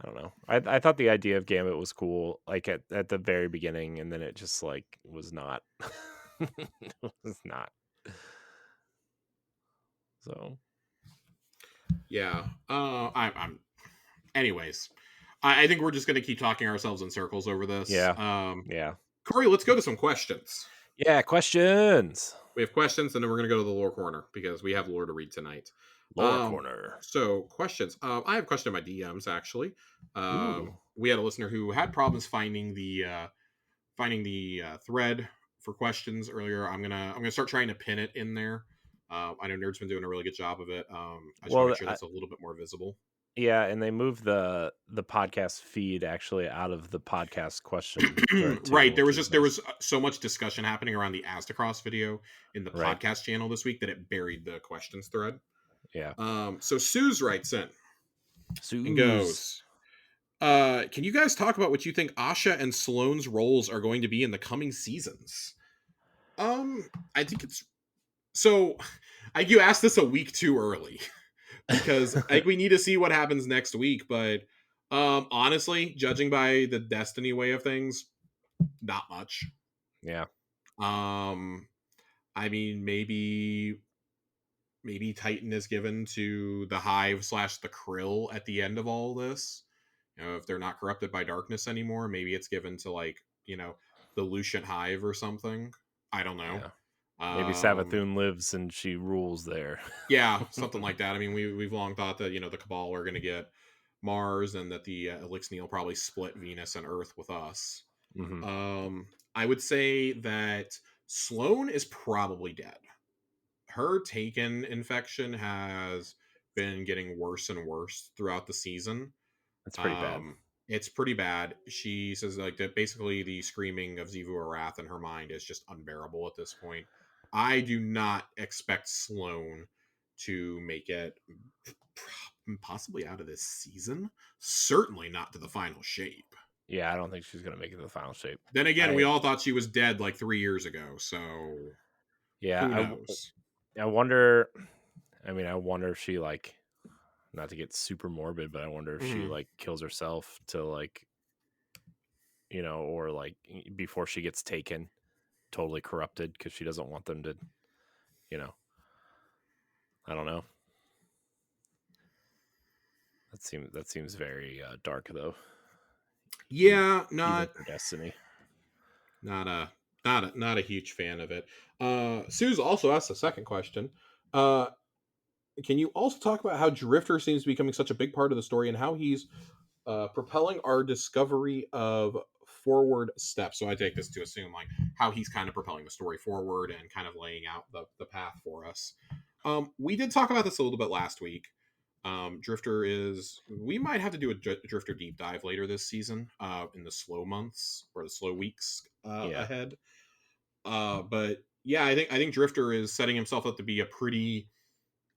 I don't know. I thought the idea of Gambit was cool, like at the very beginning, and then it just like was not. It was not. So yeah, I'm. Anyways, I think we're just going to keep talking ourselves in circles over this. Yeah. Yeah. Corey, let's go to some questions. Yeah, questions. We have questions, and then we're going to go to the lore corner because we have lore to read tonight. Lore corner. So questions. I have a question in my DMs actually. We had a listener who had problems finding the thread for questions earlier. I'm gonna start trying to pin it in there. I know Nerd's been doing a really good job of it. I just want to make sure that's a little bit more visible. Yeah, and they moved the podcast feed actually out of the podcast question. Right. There was so much discussion happening around the Aztecross video in the podcast channel this week that it buried the questions thread. Yeah. So Suze writes in and goes, can you guys talk about what you think Asha and Sloane's roles are going to be in the coming seasons? I think it's so. You asked this a week too early because we need to see what happens next week. But honestly, judging by the Destiny way of things, not much. Yeah. I mean, maybe Titan is given to the Hive / the Krill at the end of all this. If they're not corrupted by darkness anymore, maybe it's given to the Lucian Hive or something. I don't know. Yeah. Maybe Savathun lives and she rules there. Yeah, something like that. I mean, we've long thought that the Cabal are going to get Mars and that the Elixir will probably split Venus and Earth with us. Mm-hmm. I would say that Sloane is probably dead. Her Taken infection has been getting worse and worse throughout the season. That's pretty bad. It's pretty bad. She says like that basically the screaming of Xivu Arath in her mind is just unbearable at this point. I do not expect Sloane to make it possibly out of this season. Certainly not to the final shape. Yeah, I don't think she's gonna make it to the final shape. Then again, we I all thought she was dead like 3 years ago, so yeah, who knows? I wonder. I mean, I wonder if she like, not to get super morbid, but I wonder if she Mhm. like kills herself to like, or like before she gets taken, totally corrupted because she doesn't want them to, you know, I don't know. That seems very dark though. Even Yeah, even not for Destiny. not a not a huge fan of it. Sue's also asked a second question. Uh, can you also talk about how Drifter seems to be becoming such a big part of the story and how he's propelling our discovery of forward steps? So I take this to assume like how he's kind of propelling the story forward and kind of laying out the path for us. We did talk about this a little bit last week. Drifter is. We might have to do a Drifter deep dive later this season, in the slow months or the slow weeks Yeah, ahead. But yeah, I think Drifter is setting himself up to be a pretty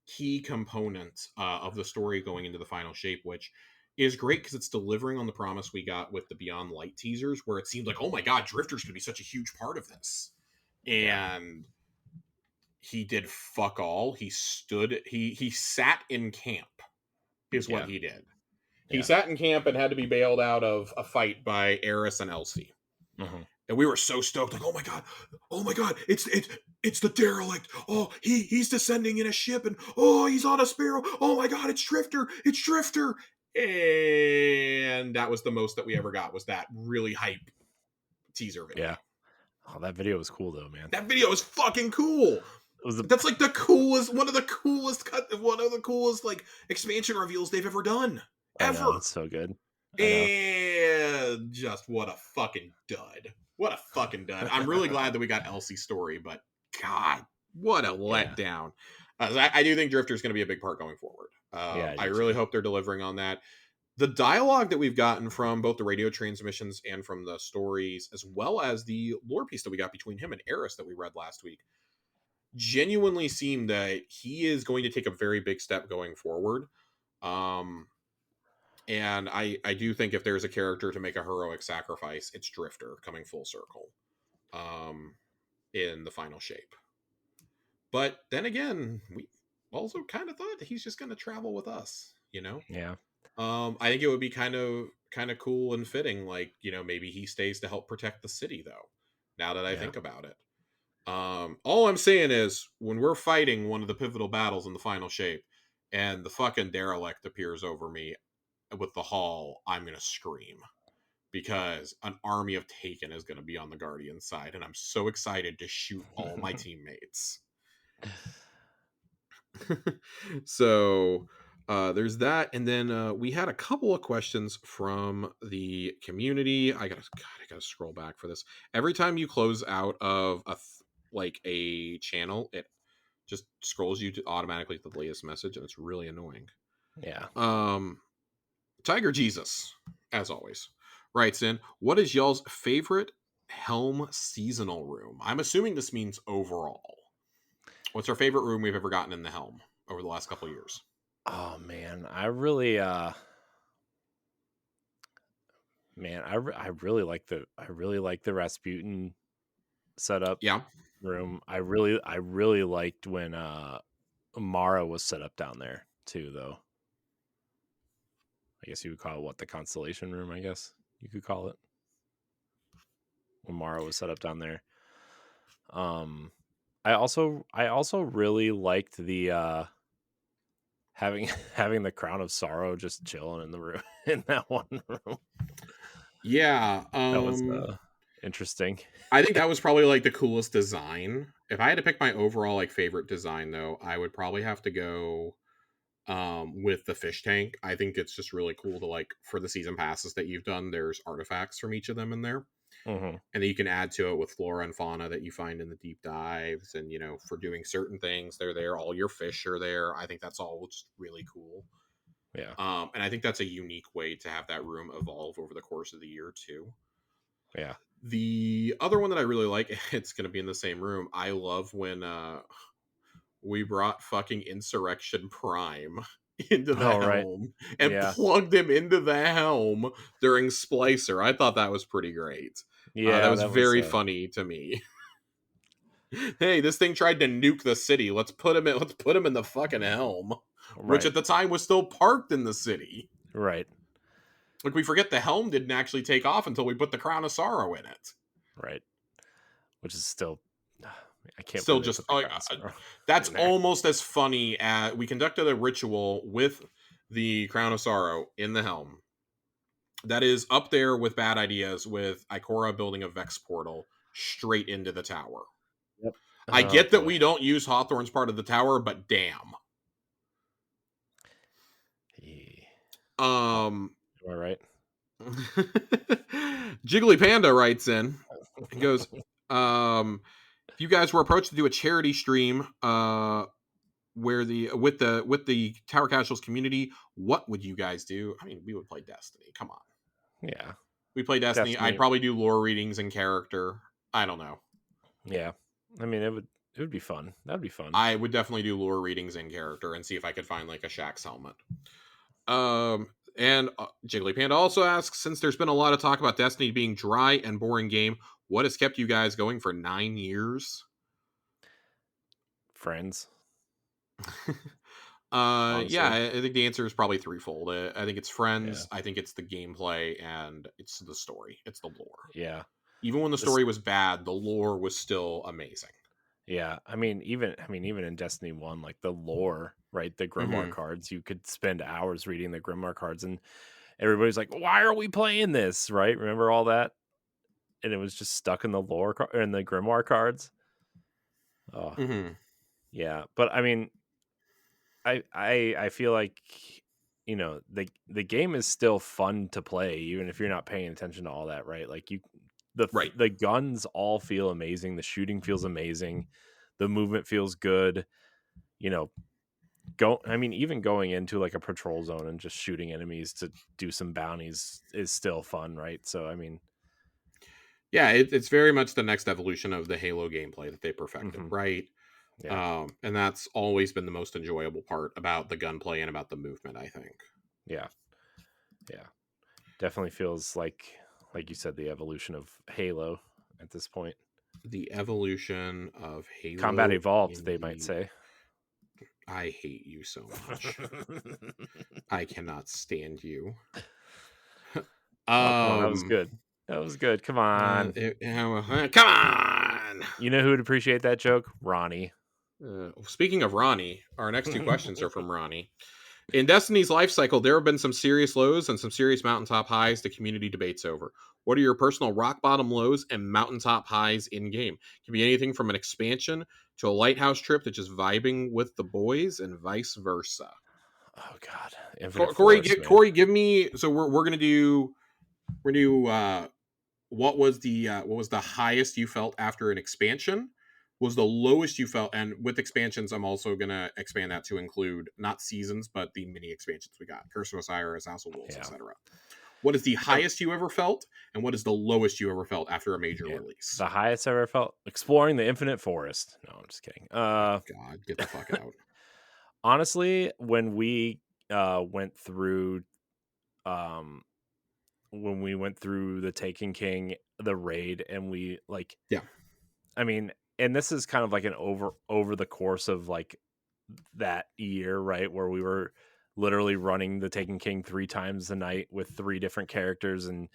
key component of the story going into the final shape, which is great because it's delivering on the promise we got with the Beyond Light teasers, where it seemed like, oh my god, Drifter's going to be such a huge part of this, yeah, and he did fuck all. He sat in camp, is what yeah, he did. He yeah. sat in camp and had to be bailed out of a fight by Eris and Elsie. Hmm. And we were so stoked, like, oh my god, it's the derelict. Oh, he's descending in a ship, and oh, he's on a sparrow. Oh my god, it's Drifter. And that was the most that we ever got, was that really hype teaser video. Yeah. Oh, that video was cool though, man. That video is fucking cool. It was That's like one of the coolest like expansion reveals they've ever done. I know, Ever. it's so good. I know. And just what a fucking dud. What a fucking dud. I'm really glad that we got Elsie's story, but God, what a Yeah. letdown. I do think Drifter's going to be a big part going forward. Yeah, I I do really too. hope they're delivering on that. The dialogue that we've gotten from both the radio transmissions and from the stories, as well as the lore piece that we got between him and Eris that we read last week, genuinely seem that he is going to take a very big step going forward. Um, and I do think if there's a character to make a heroic sacrifice, it's Drifter coming full circle, um, in the final shape. But then again, we also kind of thought that he's just going to travel with us, you know. Yeah. I think it would be kind of cool and fitting, like, maybe he stays to help protect the city, though. Now that I Yeah. think about it, all I'm saying is when we're fighting one of the pivotal battles in the final shape, and the fucking derelict appears over me with the haul, I'm gonna scream because an army of Taken is gonna be on the Guardian side, and I'm so excited to shoot all my teammates. So there's that, and then we had a couple of questions from the community. I gotta scroll back for this. Every time you close out of like a channel, it just scrolls you to automatically to the latest message, and it's really annoying. Yeah. um Tiger Jesus, as always, writes in, what is y'all's favorite Helm seasonal room? I'm assuming this means overall. What's our favorite room we've ever gotten in the Helm over the last couple of years? Oh man, I really I really like the Rasputin setup Yeah. room. I really liked when Mara was set up down there too, though. I guess you would call it what, the constellation room, I guess you could call it. When Mara was set up down there. Um I also really liked the having having the Crown of Sorrow just chilling in the room in that one room. Yeah. That was interesting. I think that was probably like the coolest design. If I had to pick my overall like favorite design though, I would probably have to go with the fish tank. I think it's just really cool to, like, for the season passes that you've done, there's artifacts from each of them in there. Hmm. And then you can add to it with flora and fauna that you find in the deep dives, and for doing certain things, they're there. All your fish are there. I think that's all just really cool. Yeah. And I think that's a unique way to have that room evolve over the course of the year too. Yeah. The other one that I really like, it's going to be in the same room. I love when we brought fucking Insurrection Prime into the All right. helm and Yeah. plugged him into the helm during Splicer. I thought that was pretty great. That Yeah, was that was very funny to me. Hey, this thing tried to nuke the city. Let's put him in. Let's put him in the fucking helm, which right. at the time was still parked in the city. Right. Like we forget the helm didn't actually take off until we put the Crown of Sorrow in it. Right. Which is still, I can't Still believe they just put the crown that's in there. almost as funny as we conducted a ritual with the Crown of Sorrow in the helm. That is up there with bad ideas with Ikora building a Vex portal straight into the tower. Yep. I Oh get that boy. we don't use Hawthorne's part of the tower, but damn. Yeah. Um Am I right? Jiggly Panda writes in and goes, if you guys were approached to do a charity stream where the Tower Casuals community, what would you guys do? I mean, we would play Destiny. Come on. Yeah. We play Destiny. I'd Destiny. probably do lore readings in character. I don't know. Yeah. I mean, it would be fun. That'd be fun. I would definitely do lore readings in character and see if I could find like a Shaxx helmet. And Jiggly Panda also asks, since there's been a lot of talk about Destiny being dry and boring game, what has kept you guys going for 9 years? Friends. Yeah, Honestly. I think the answer is probably threefold. I think it's Yeah. friends, I think it's the gameplay, and it's the story. It's the lore. Yeah. Even when the This, story was bad, the lore was still amazing. yeah. Even in Destiny 1, like the lore, right? The Grimoire Mm-hmm. cards, you could spend hours reading the Grimoire cards and everybody's like, "Why are we playing this?" Right? Remember all that? And it was just stuck in the in the Grimoire cards. Oh, Mm-hmm. yeah. But I mean, I feel like the game is still fun to play even if you're not paying attention to all that, right? Like Right. the guns all feel amazing, the shooting feels amazing, the movement feels good. You know, even going into like a patrol zone and just shooting enemies to do some bounties is still fun, right? So I mean, Yeah, it's very much the next evolution of the Halo gameplay that they perfected, mhm, right? yeah, And that's always been the most enjoyable part about the gunplay and about the movement, I think. yeah, yeah. Definitely feels like you said, the evolution of Halo at this point. The evolution of Combat Halo evolved, they might indeed. say. I hate you so much. I cannot stand you. Oh, come on, that was Um, good. That was good. Come on. come on. You know who would appreciate that joke? Ronnie. Speaking of Ronnie, our next two questions are from Ronnie. In Destiny's life cycle, there have been some serious lows and some serious mountaintop highs the community debates over. What are your personal rock bottom lows and mountaintop highs in game? It can be anything from an expansion to a lighthouse trip to just vibing with the boys and vice versa. Oh God, Infinite Corey, Force, man. Corey, give me. So we're gonna do what was the highest you felt after an expansion? Was the lowest you felt? And with expansions, I'm also gonna expand that to include not seasons, but the mini expansions we got: Curse of Osiris, House of Wolves, Yeah, etc. What is the Um, highest you ever felt, and what is the lowest you ever felt after a major yeah. release? The highest I ever felt exploring the Infinite Forest. No, I'm just kidding. Oh God, get the fuck out! Honestly, went through, um, when we went through the Taken King, the raid, and we like, Yeah. I mean, and this is kind of like an over the course of like that year, right? Where we were literally running the Taken King 3 times a night with 3 different characters, and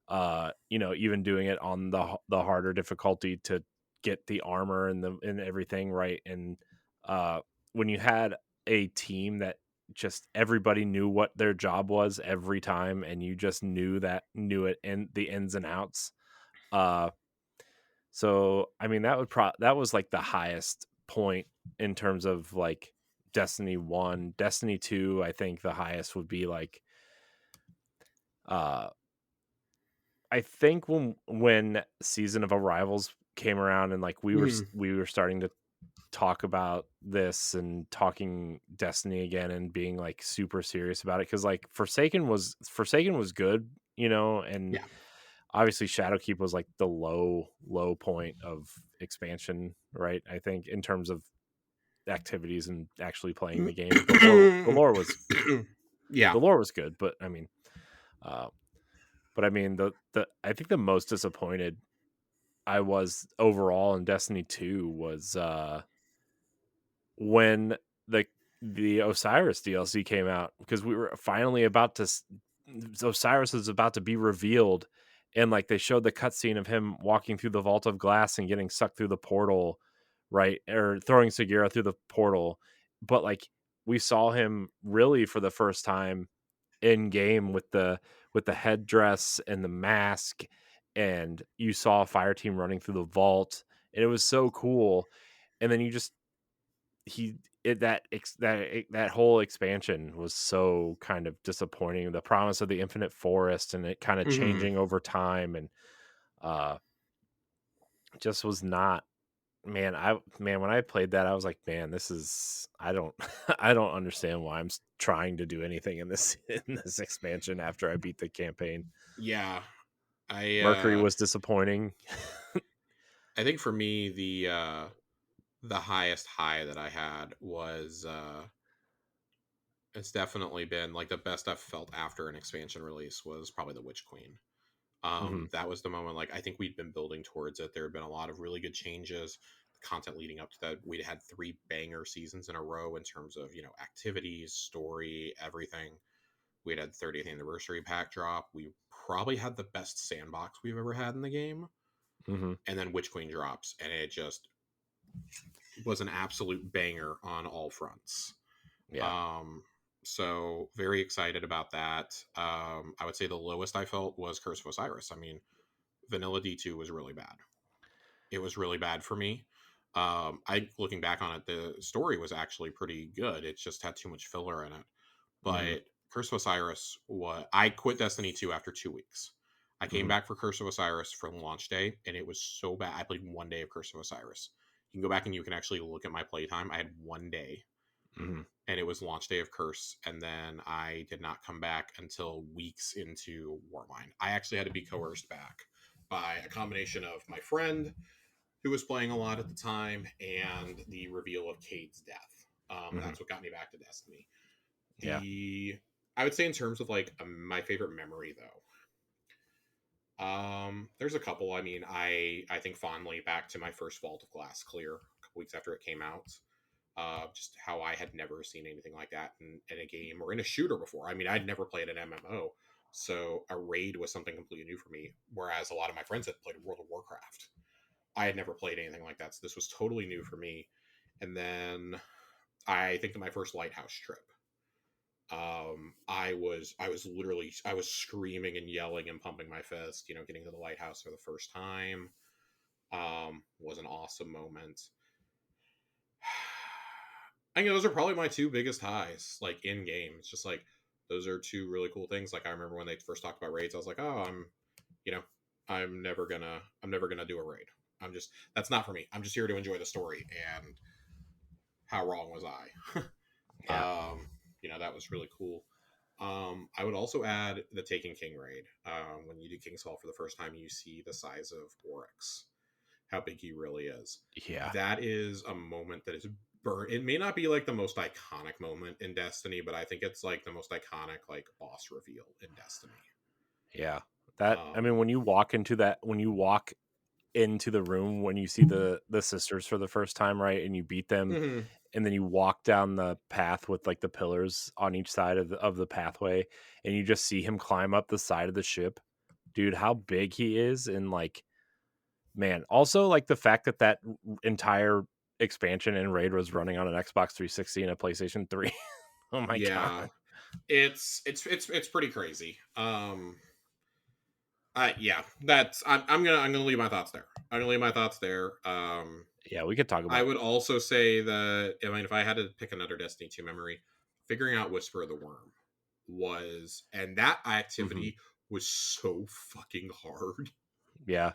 even doing it on the harder difficulty to get the armor and everything right. And when you had a team that just everybody knew what their job was every time, and you just knew it and the ins and outs. Uh, so I mean that was like the highest point in terms of like Destiny 1, Destiny 2. I think the highest would be like uh I think when Season of Arrivals came around, and like we Mhm. were starting to talk about this and talking Destiny again and being like super serious about it, because like Forsaken was good, and Yeah. obviously Shadowkeep was like the low point of expansion, right? I think in terms of activities and actually playing the game, Yeah. the lore was good, but I mean, uh, the I think the most disappointed I was overall in Destiny 2 was when the the Osiris DLC came out, because we were finally about to Osiris was about to be revealed, and like they showed the cutscene of him walking through the vault of glass and getting sucked through the portal, right, or throwing Sagira through the portal, but like we saw him really for the first time in game with the headdress and the mask, and you saw a fire team running through the vault, and it was so cool. And then you just he it that ex, that whole expansion was so kind of disappointing. The promise of the infinite forest and it kind of Hmm. changing over time, and uh just was not, man, when I played that I was like, man, this is, I don't I don't understand why I'm trying to do anything in this in this expansion after I beat the campaign. Yeah. I Mercury was disappointing. I think for me the highest high that I had was it's definitely been like the best I've felt after an expansion release was probably the Witch Queen. Hmm. That was the moment, like I think we'd been building towards it. There had been a lot of really good changes. The content leading up to that, we'd had 3 banger seasons in a row in terms of, activities, story, everything. We'd had 30th anniversary pack drop. We probably had the best sandbox we've ever had in the game. Hmm. And then Witch Queen drops, and it just was an absolute banger on all fronts. Yeah. Um, so very excited about that. I would say the lowest I felt was Curse of Osiris. I mean, Vanilla D2 was really bad. It was really bad for me. I looking back on it, the story was actually pretty good. It just had too much filler in it. Hmm. But Curse of Osiris, what I quit Destiny 2 after 2 weeks. I came Hmm. back for Curse of Osiris for launch day, and it was so bad. I played one day of Curse of Osiris. You can go back and you can actually look at my playtime. I had one day, Hmm. and it was launch day of Curse, and then I did not come back until weeks into Warmind. I actually had to be coerced back by a combination of my friend who was playing a lot at the time and the reveal of Cade's death. Hmm. That's what got me back to Destiny. Yeah. The I would say in terms of like my favorite memory though. There's a couple. I mean, I think fondly back to my first Vault of Glass clear a couple weeks after it came out. Just how I had never seen anything like that in a game or in a shooter before. I mean, I'd never played an MMO, so a raid was something completely new for me. Whereas a lot of my friends had played World of Warcraft. I had never played anything like that, so this was totally new for me. And then I think of my first Lighthouse trip. I was screaming and yelling and pumping my fist, getting to the lighthouse for the first time. Was an awesome moment. I think those are probably my two biggest highs, like in game. It's just like those are two really cool things. Like I remember when they first talked about raids, I was like, oh, you know, I'm never gonna do a raid. That's not for me. I'm just here to enjoy the story. And how wrong was I? Yeah. That was really cool. I would also add the Taken King raid. When you do King's Fall for the first time, you see the size of Oryx, how big he really is. Yeah. That is a moment that is burnt. It may not be like the most iconic moment in Destiny, but I think it's like the most iconic like boss reveal in Destiny. Yeah. That, I Um, mean, when you walk into the room, when you see the sisters for the first time, right, and you beat them, mhm. and then you walk down the path with like the pillars on each side of the pathway, and you just see him climb up the side of the ship, dude, how big he is. And like, man, also like the fact that entire expansion and raid was running on an Xbox 360 and a PlayStation 3. Oh my Yeah, god. it's pretty crazy. Yeah, I'm gonna leave my thoughts there. I'm gonna leave my thoughts there. Yeah, we could talk I about. would also say that, I mean, if I had to pick another Destiny 2 memory, figuring out Whisper of the Worm and that Mhm. activity was so fucking hard. Yeah.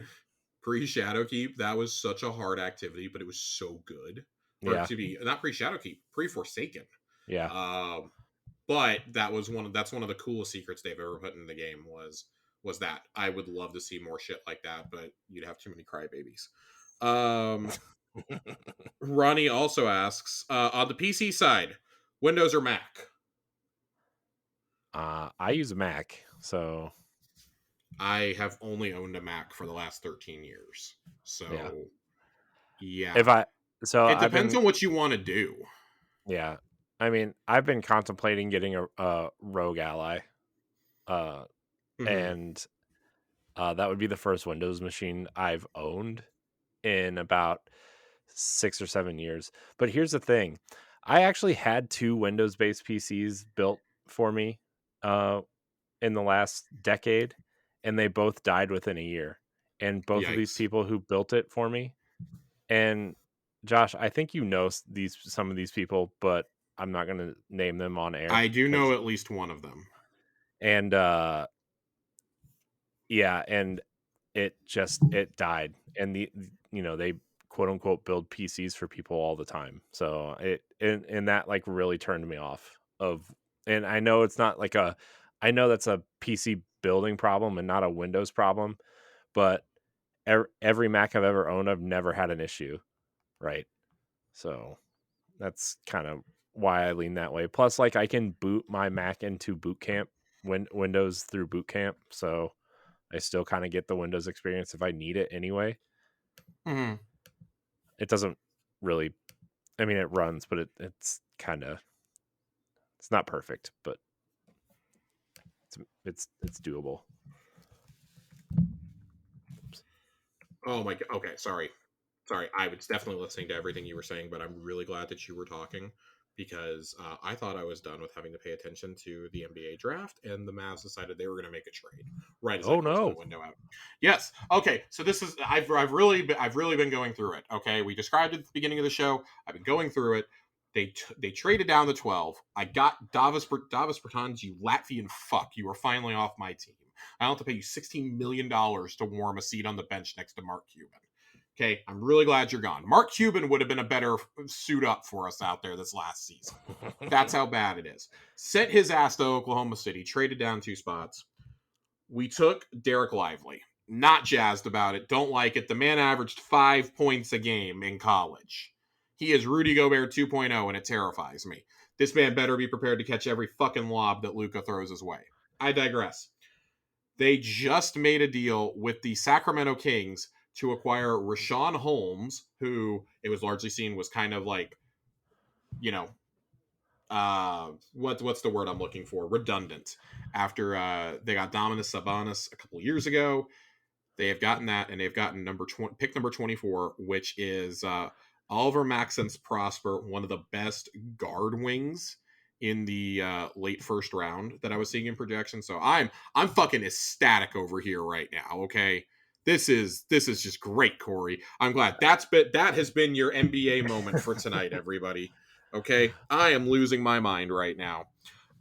Pre-Shadowkeep, that was such a hard activity, but it was so good. Or Yeah. to be not pre-Shadowkeep, pre-Forsaken. Yeah. But that's one of the coolest secrets they've ever put in the game was that. I would love to see more shit like that, but you'd have too many crybabies. Ronnie also asks, on the PC side, Windows or Mac? I use a Mac, so I have only owned a Mac for the last 13 years. yeah. So, yeah. If I so It I've depends been on what you want to do. yeah. I mean, I've been contemplating getting a Rogue Ally, uh, Mhm. and that would be the first Windows machine I've owned in about 6 or 7 years. But here's the thing: I actually had two Windows-based PCs built for me in the last decade, and they both died within a year. And both of these Yikes. people who built it for me, and Josh, I think you know some of these people, but I'm not going to name them on air I do know because at least one of them. and yeah, and it died, and they quote unquote build PCs for people all the time, so and that like really turned me off of. And I know it's not like I know that's a PC building problem and not a Windows problem, but every Mac I've ever owned, I've never had an issue, right? So that's kind of why I lean that way. Plus, like I can boot my Mac into Boot Camp, Windows through Boot Camp, so I still kind of get the Windows experience if I need it anyway. Mhm. It doesn't really, I mean, it runs, but it's kind of, it's not perfect, but it's doable. Oh my god. Okay, sorry. I was definitely listening to everything you were saying, but I'm really glad that you were talking because I thought I was done with having to pay attention to the NBA draft, and the Mavs decided they were going to make a trade right as I Oh closed my no. window out. Yes. Okay. So this is I've really been going through it. Okay, we described it at the beginning of the show. I've been going through it. They traded down the 12. I got Davis Bertans, you Latvian fuck. You are finally off my team. I don't have to pay you $16 million to warm a seat on the bench next to Mark Cuban. Okay, I'm really glad you're gone. Mark Cuban would have been a better suit up for us out there this last season. That's how bad it is. Sent his ass to Oklahoma City, traded down 2 spots. We took Derek Lively. Not jazzed about it. Don't like it. The man averaged 5 points a game in college. He is Rudy Gobert 2.0, and it terrifies me. This man better be prepared to catch every fucking lob that Luka throws his way. I digress. They just made a deal with the Sacramento Kings to acquire Rashawn Holmes, who it was largely seen was kind of like, you know, what's the word I'm looking for? Redundant. After they got Dominus Sabonis a couple of years ago, they have gotten that, and they've gotten pick number 24, which is Oliver Maxence Prosper, one of the best guard wings in the late first round that I was seeing in projection. So I'm fucking ecstatic over here right now. Okay, this is just great, Corey. I'm glad that has been your NBA moment for tonight, everybody. Okay, I am losing my mind right now.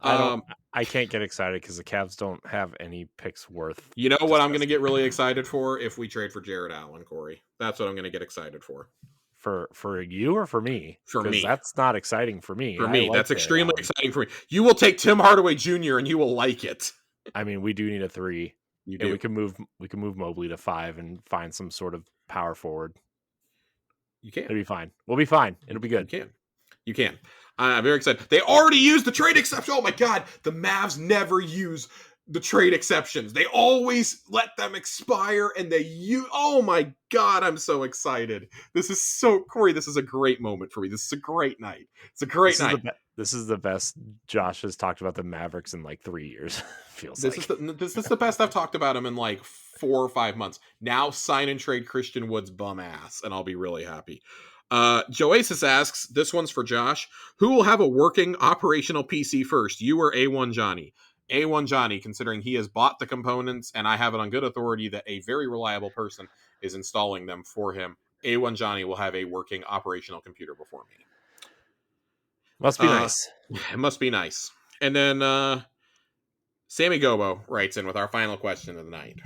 I can't get excited because the Cavs don't have any picks worth You know what I'm going to discussing. get really excited for if we trade for Jared Allen, Corey. That's what I'm going to get excited for. For you or for me? For Because me. that's not exciting for me. For I me, like that's Jared extremely Allen. exciting for me. You will take Tim Hardaway Jr. and you will like it. I mean, we do need a 3. You And do. we can move Mobley to 5 and find some sort of power forward. You can. It'll be fine. We'll be fine. It'll be good. You can. I'm very excited. They already used the trade exception. Oh my god, the Mavs never use the trade exceptions. They always let them expire, and they use. Oh my god, I'm so excited. This is so Corey. This is a great moment for me. This is a great night. It's a great night. This is the best Josh has talked about the Mavericks in like 3 years. Feels This like this is the best I've talked about him in like 4 or 5 months. Now sign and trade Christian Wood's bum ass, and I'll be really happy. Joasis asks, this one's for Josh. Who will have a working operational PC first, you or A1 Johnny? A1 Johnny, considering he has bought the components, and I have it on good authority that a very reliable person is installing them for him. A1 Johnny will have a working operational computer before me. must be nice. It must be nice. And then Sammy Gobo writes in with our final question of the night.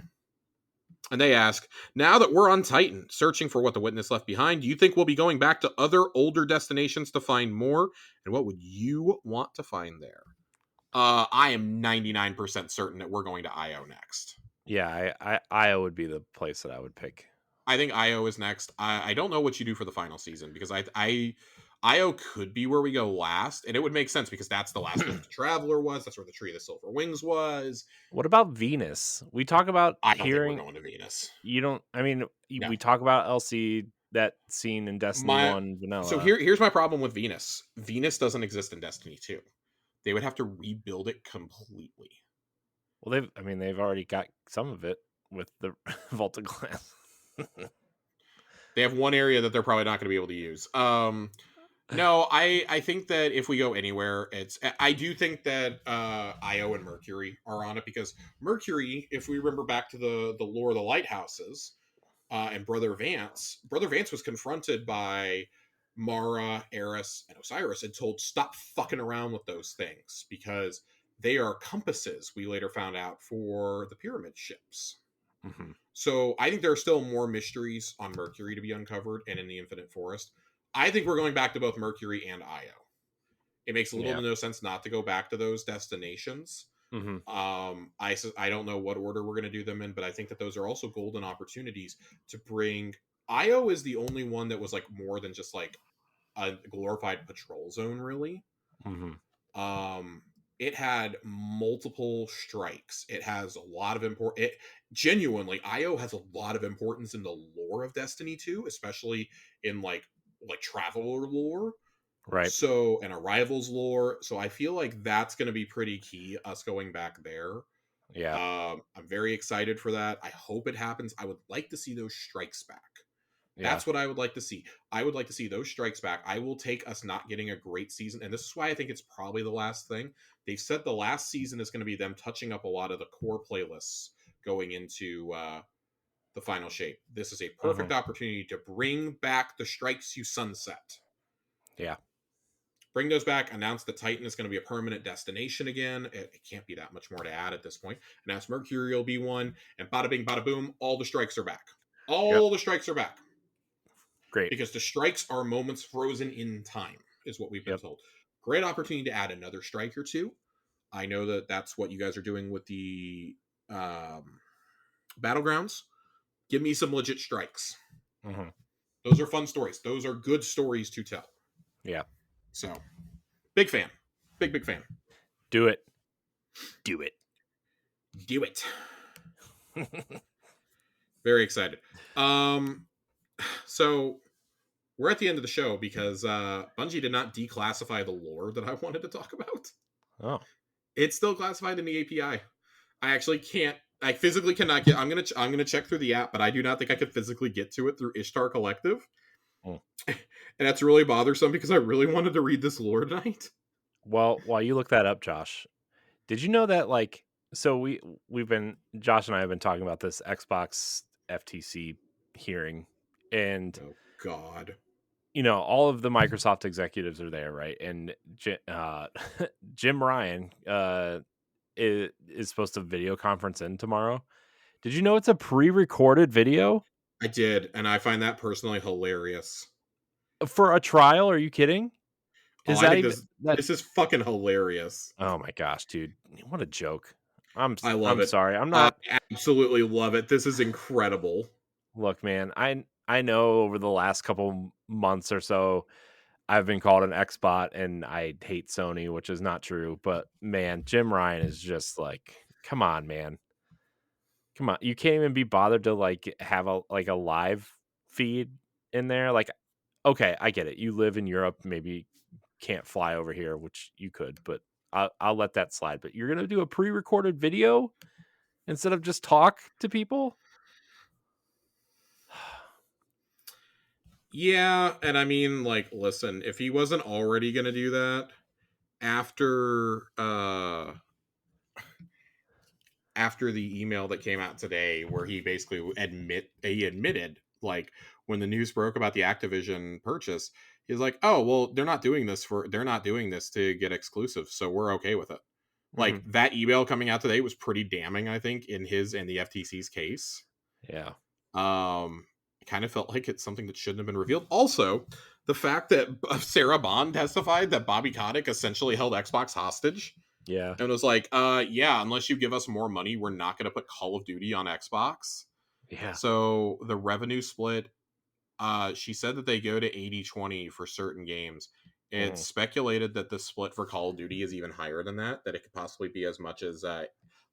And they ask, now that we're on Titan, searching for what the Witness left behind, do you think we'll be going back to other older destinations to find more? And what would you want to find there? I am 99% certain that we're going to Io next. Yeah, Io would be the place that I would pick. I think Io is next. I don't know what you do for the final season because Io could be where we go last, and it would make sense because that's the last place the Traveler was. That's where the Tree of the Silver Wings was. What about Venus? We talk about I don't think we're hearing. going to Venus. You don't. I mean, No. we talk about LC, that scene in Destiny 1 vanilla. So here's my problem with Venus. Venus doesn't exist in Destiny 2. They would have to rebuild it completely. Well, they've already got some of it with the Vault of Glass. They have one area that they're probably not going to be able to use. No, I think that if we go anywhere, I do think that Io and Mercury are on it because Mercury, if we remember back to the lore of the lighthouses, and Brother Vance was confronted by Mara, Eris, and Osiris and told stop fucking around with those things because they are compasses, we later found out, for the pyramid ships. Mm-hmm. So I think there are still more mysteries on Mercury to be uncovered and in the Infinite Forest. I think we're going back to both Mercury and Io. It makes a little to no sense not to go back to those destinations. Mm-hmm. I don't know what order we're going to do them in, but I think that those are also golden opportunities to bring. Io is the only one that was like more than just like a glorified patrol zone, really. Mm-hmm. It had multiple strikes. It has a lot of important. Genuinely, Io has a lot of importance in the lore of Destiny 2, especially in like Traveler lore. Right. So, and Arrival's lore. So I feel like that's going to be pretty key, us going back there. Yeah. I'm very excited for that. I hope it happens. I would like to see those strikes back. Yeah. That's what I would like to see. I would like to see those strikes back. I will take us not getting a great season. And this is why I think it's probably the last thing. They've said the last season is going to be them touching up a lot of the core playlists going into the final shape. This is a perfect opportunity to bring back the strikes you sunset. Yeah. Bring those back. Announce that Titan is going to be a permanent destination again. It can't be that much more to add at this point. Announce Mercury will be one. And bada bing, bada boom, all the strikes are back. All the strikes are back. Great. Because the strikes are moments frozen in time, is what we've been told. Great opportunity to add another strike or two. I know that that's what you guys are doing with the battlegrounds. Give me some legit strikes. Mm-hmm. Those are fun stories. Those are good stories to tell. Yeah. So, big fan. Big fan. Do it. Do it. Do it. Very excited. So we're at the end of the show because Bungie did not declassify the lore that I wanted to talk about. Oh. It's still classified in the API. I actually can't. I physically cannot get. I'm gonna check through the app, but I do not think I could physically get to it through Ishtar Collective. Oh. And that's really bothersome because I really wanted to read this lore tonight. Well, while you look that up, Josh, did you know that so Josh and I have been talking about this Xbox FTC hearing, and oh god, all of the Microsoft executives are there, right? And Jim Ryan is supposed to video conference in tomorrow. Did you know it's a pre-recorded video? I did, and I find that personally hilarious. For a trial? Are you kidding? This is fucking hilarious. Oh my gosh, dude. What a joke. I love it. I'm sorry. I'm not. I absolutely love it. This is incredible. Look, man, I know over the last couple months or so, I've been called an Xbot and I hate Sony, which is not true. But man, Jim Ryan is just like, come on, man. Come on. You can't even be bothered to have a live feed in there. Okay, I get it. You live in Europe, maybe can't fly over here, which you could, but I'll let that slide. But you're gonna do a pre-recorded video instead of just talk to people? Yeah, and I mean, listen, if he wasn't already gonna do that after the email that came out today, where he basically admitted, when the news broke about the Activision purchase, he's like, oh well, they're not doing this to get exclusive, so we're okay with it. That email coming out today was pretty damning, I think, in his and the FTC's case. Yeah. It kind of felt like it's something that shouldn't have been revealed. Also, the fact that Sarah Bond testified that Bobby Kotick essentially held Xbox hostage Yeah. and was like, yeah, unless you give us more money, we're not going to put Call of Duty on Xbox. Yeah. So the revenue split, she said that they go to 80-20 for certain games. It's speculated that the split for Call of Duty is even higher than that it could possibly be as much as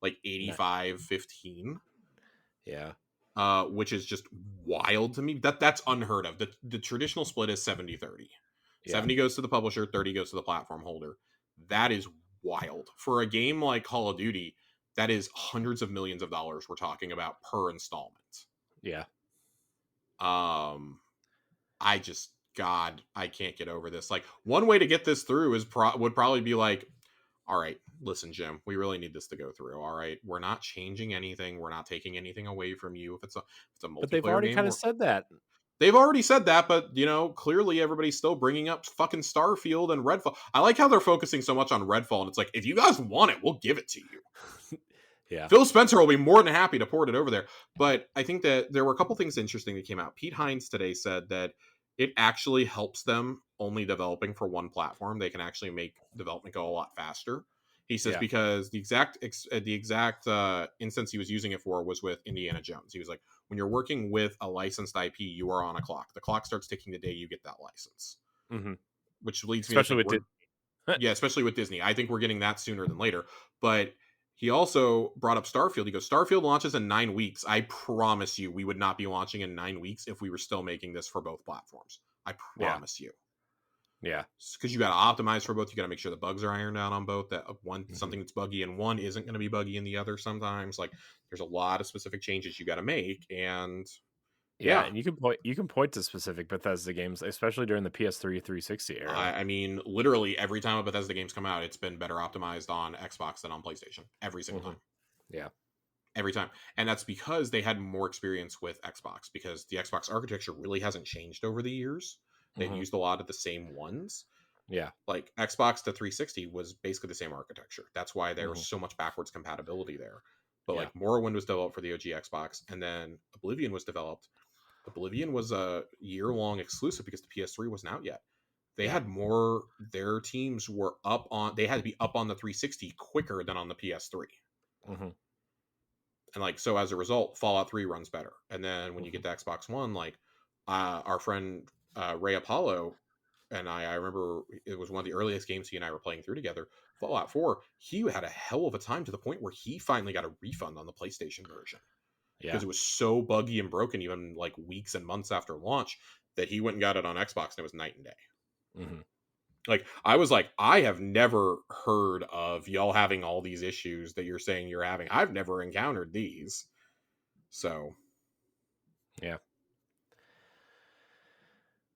like 85-15. Yeah. Which is just wild to me. That's unheard of. The traditional split is 70-30. Yeah. 70 goes to the publisher, 30 goes to the platform holder. That is wild. For a game like Call of Duty, that is hundreds of millions of dollars we're talking about per installment. Yeah. I just, God, I can't get over this. Like, one way to get this through is would probably be like, all right, listen, Jim, we really need this to go through. All right, we're not changing anything. We're not taking anything away from you. If it's a But they've multiplayer already game, kind of said that. they've already said that, but clearly everybody's still bringing up fucking Starfield and Redfall. I like how they're focusing so much on Redfall, and it's like, if you guys want it, we'll give it to you. Yeah. Phil Spencer will be more than happy to port it over there. But I think that there were a couple things interesting that came out. Pete Hines today said that it actually helps them only developing for one platform. They can actually make development go a lot faster. He says because the exact instance he was using it for was with Indiana Jones. He was like, when you're working with a licensed IP, you are on a clock. The clock starts ticking the day you get that license. Mm-hmm. Which leads Especially me to with think yeah, especially with Disney. I think we're getting that sooner than later. But he also brought up Starfield. He goes, Starfield launches in 9 weeks. I promise you, we would not be launching in 9 weeks if we were still making this for both platforms. I promise you. Yeah. Because you got to optimize for both. You got to make sure the bugs are ironed out on both. That something that's buggy in one isn't going to be buggy in the other sometimes. Like, there's a lot of specific changes you got to make. And yeah, and you can point to specific Bethesda games, especially during the PS3 360 era. I mean, literally every time a Bethesda game's come out, it's been better optimized on Xbox than on PlayStation. Every single time. Yeah. Every time. And that's because they had more experience with Xbox, because the Xbox architecture really hasn't changed over the years. They've used a lot of the same ones. Yeah. Like Xbox to 360 was basically the same architecture. That's why there was so much backwards compatibility there. But like Morrowind was developed for the OG Xbox, and then Oblivion was developed. Oblivion was a year-long exclusive because the PS3 wasn't out yet. They had more, their teams were they had to be up on the 360 quicker than on the PS3. And like, so as a result, Fallout 3 runs better. And then when you get to Xbox One, like our friend Ray Apollo and I remember it was one of the earliest games he and I were playing through together, Fallout 4, he had a hell of a time to the point where he finally got a refund on the PlayStation version. Because it was so buggy and broken, even like weeks and months after launch, that he went and got it on Xbox, and it was night and day. Like, I was like, I have never heard of y'all having all these issues that you're saying you're having. I've never encountered these. So, yeah.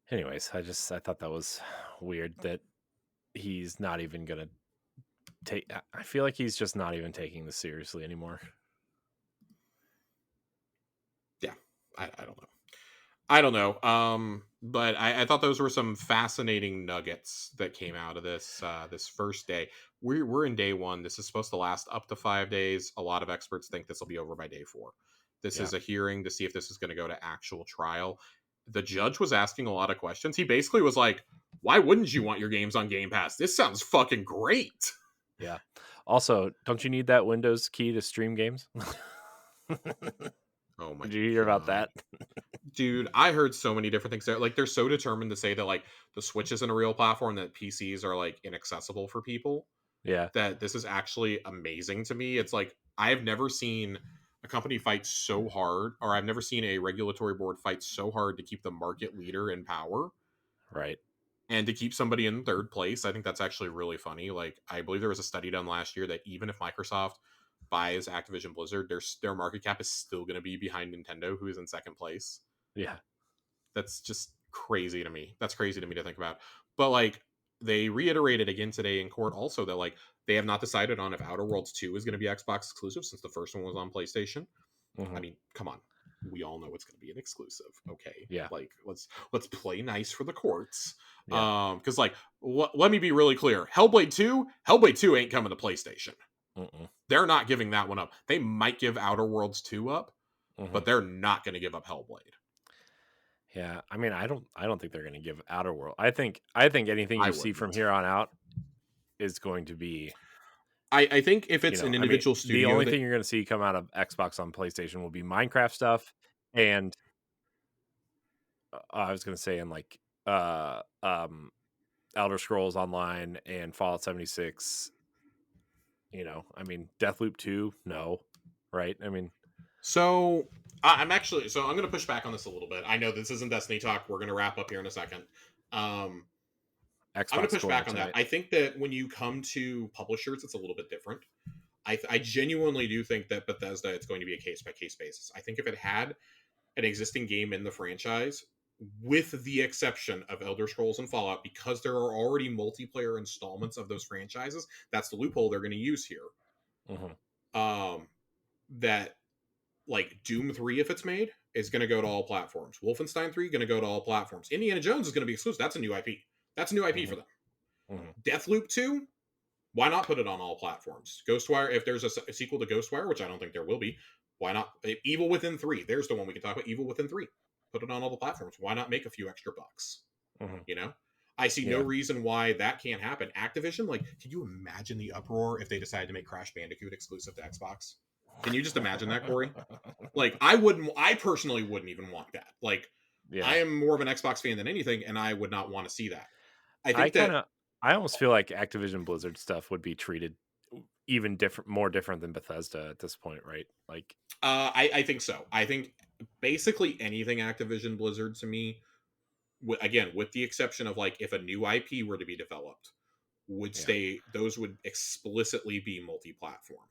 Anyways, I thought that was weird that he's not even gonna take. I feel like he's just not even taking this seriously anymore. Yeah, I don't know. I don't know. But I thought those were some fascinating nuggets that came out of this this first day. We're in day 1. This is supposed to last up to 5 days. A lot of experts think this will be over by day 4. This is a hearing to see if this is going to go to actual trial. The judge was asking a lot of questions. He basically was like, why wouldn't you want your games on Game Pass? This sounds fucking great. Yeah. Also, don't you need that Windows key to stream games? Oh my! Did you hear about that? Dude, I heard so many different things there. Like, they're so determined to say that like the Switch isn't a real platform, that PCs are like inaccessible for people. Yeah. That this is actually amazing to me. It's like, I've never seen a company fight so hard, or I've never seen a regulatory board fight so hard to keep the market leader in power. Right. And to keep somebody in third place. I think that's actually really funny. Like, I believe there was a study done last year that even if Microsoft buys Activision Blizzard, their market cap is still going to be behind Nintendo, who is in second place. Yeah. That's just crazy to me. That's crazy to me to think about. But like, they reiterated again today in court also that like they have not decided on if Outer Worlds 2 is going to be Xbox exclusive, since the first one was on PlayStation. I mean, come on. We all know it's going to be an exclusive. Okay. Yeah. Like, let's play nice for the courts. Yeah. Because like, let me be really clear. Hellblade 2 ain't coming to PlayStation. They're not giving that one up. They might give Outer Worlds 2 up, but they're not going to give up Hellblade. Yeah, I mean, I don't think they're going to give Outer World. I think anything you see from here on out is going to be. I think if it's an individual studio, the only thing you're going to see come out of Xbox on PlayStation will be Minecraft stuff, and I was going to say, and like Elder Scrolls Online and Fallout 76. You know, I mean, Deathloop 2, no, right? I mean, so I'm going to push back on this a little bit. I know this isn't Destiny talk. We're going to wrap up here in a second. I'm going to push back on that. I think that when you come to publishers, it's a little bit different. I genuinely do think that Bethesda, it's going to be a case-by-case basis. I think if it had an existing game in the franchise, with the exception of Elder Scrolls and Fallout, because there are already multiplayer installments of those franchises, that's the loophole they're going to use here. That, like, Doom 3, if it's made, is going to go to all platforms. Wolfenstein 3 going to go to all platforms. Indiana Jones is going to be exclusive. That's a new IP. That's a new IP for them. Deathloop 2, why not put it on all platforms? Ghostwire, if there's a sequel to Ghostwire, which I don't think there will be, why not? Evil Within 3, there's the one we can talk about. Evil Within 3, put it on all the platforms. Why not make a few extra bucks? You know, I see no reason why that can't happen. Activision, like, can you imagine the uproar if they decided to make Crash Bandicoot exclusive to Xbox? Can you just imagine that, Corey? Like, I personally wouldn't even want that. Like, I am more of an Xbox fan than anything, and I would not want to see that. I almost feel like Activision Blizzard stuff would be treated even more different than Bethesda at this point, right? Like, I think so. I think basically anything Activision Blizzard to me, again, with the exception of, like, if a new IP were to be developed, would stay. Those would explicitly be multi-platform.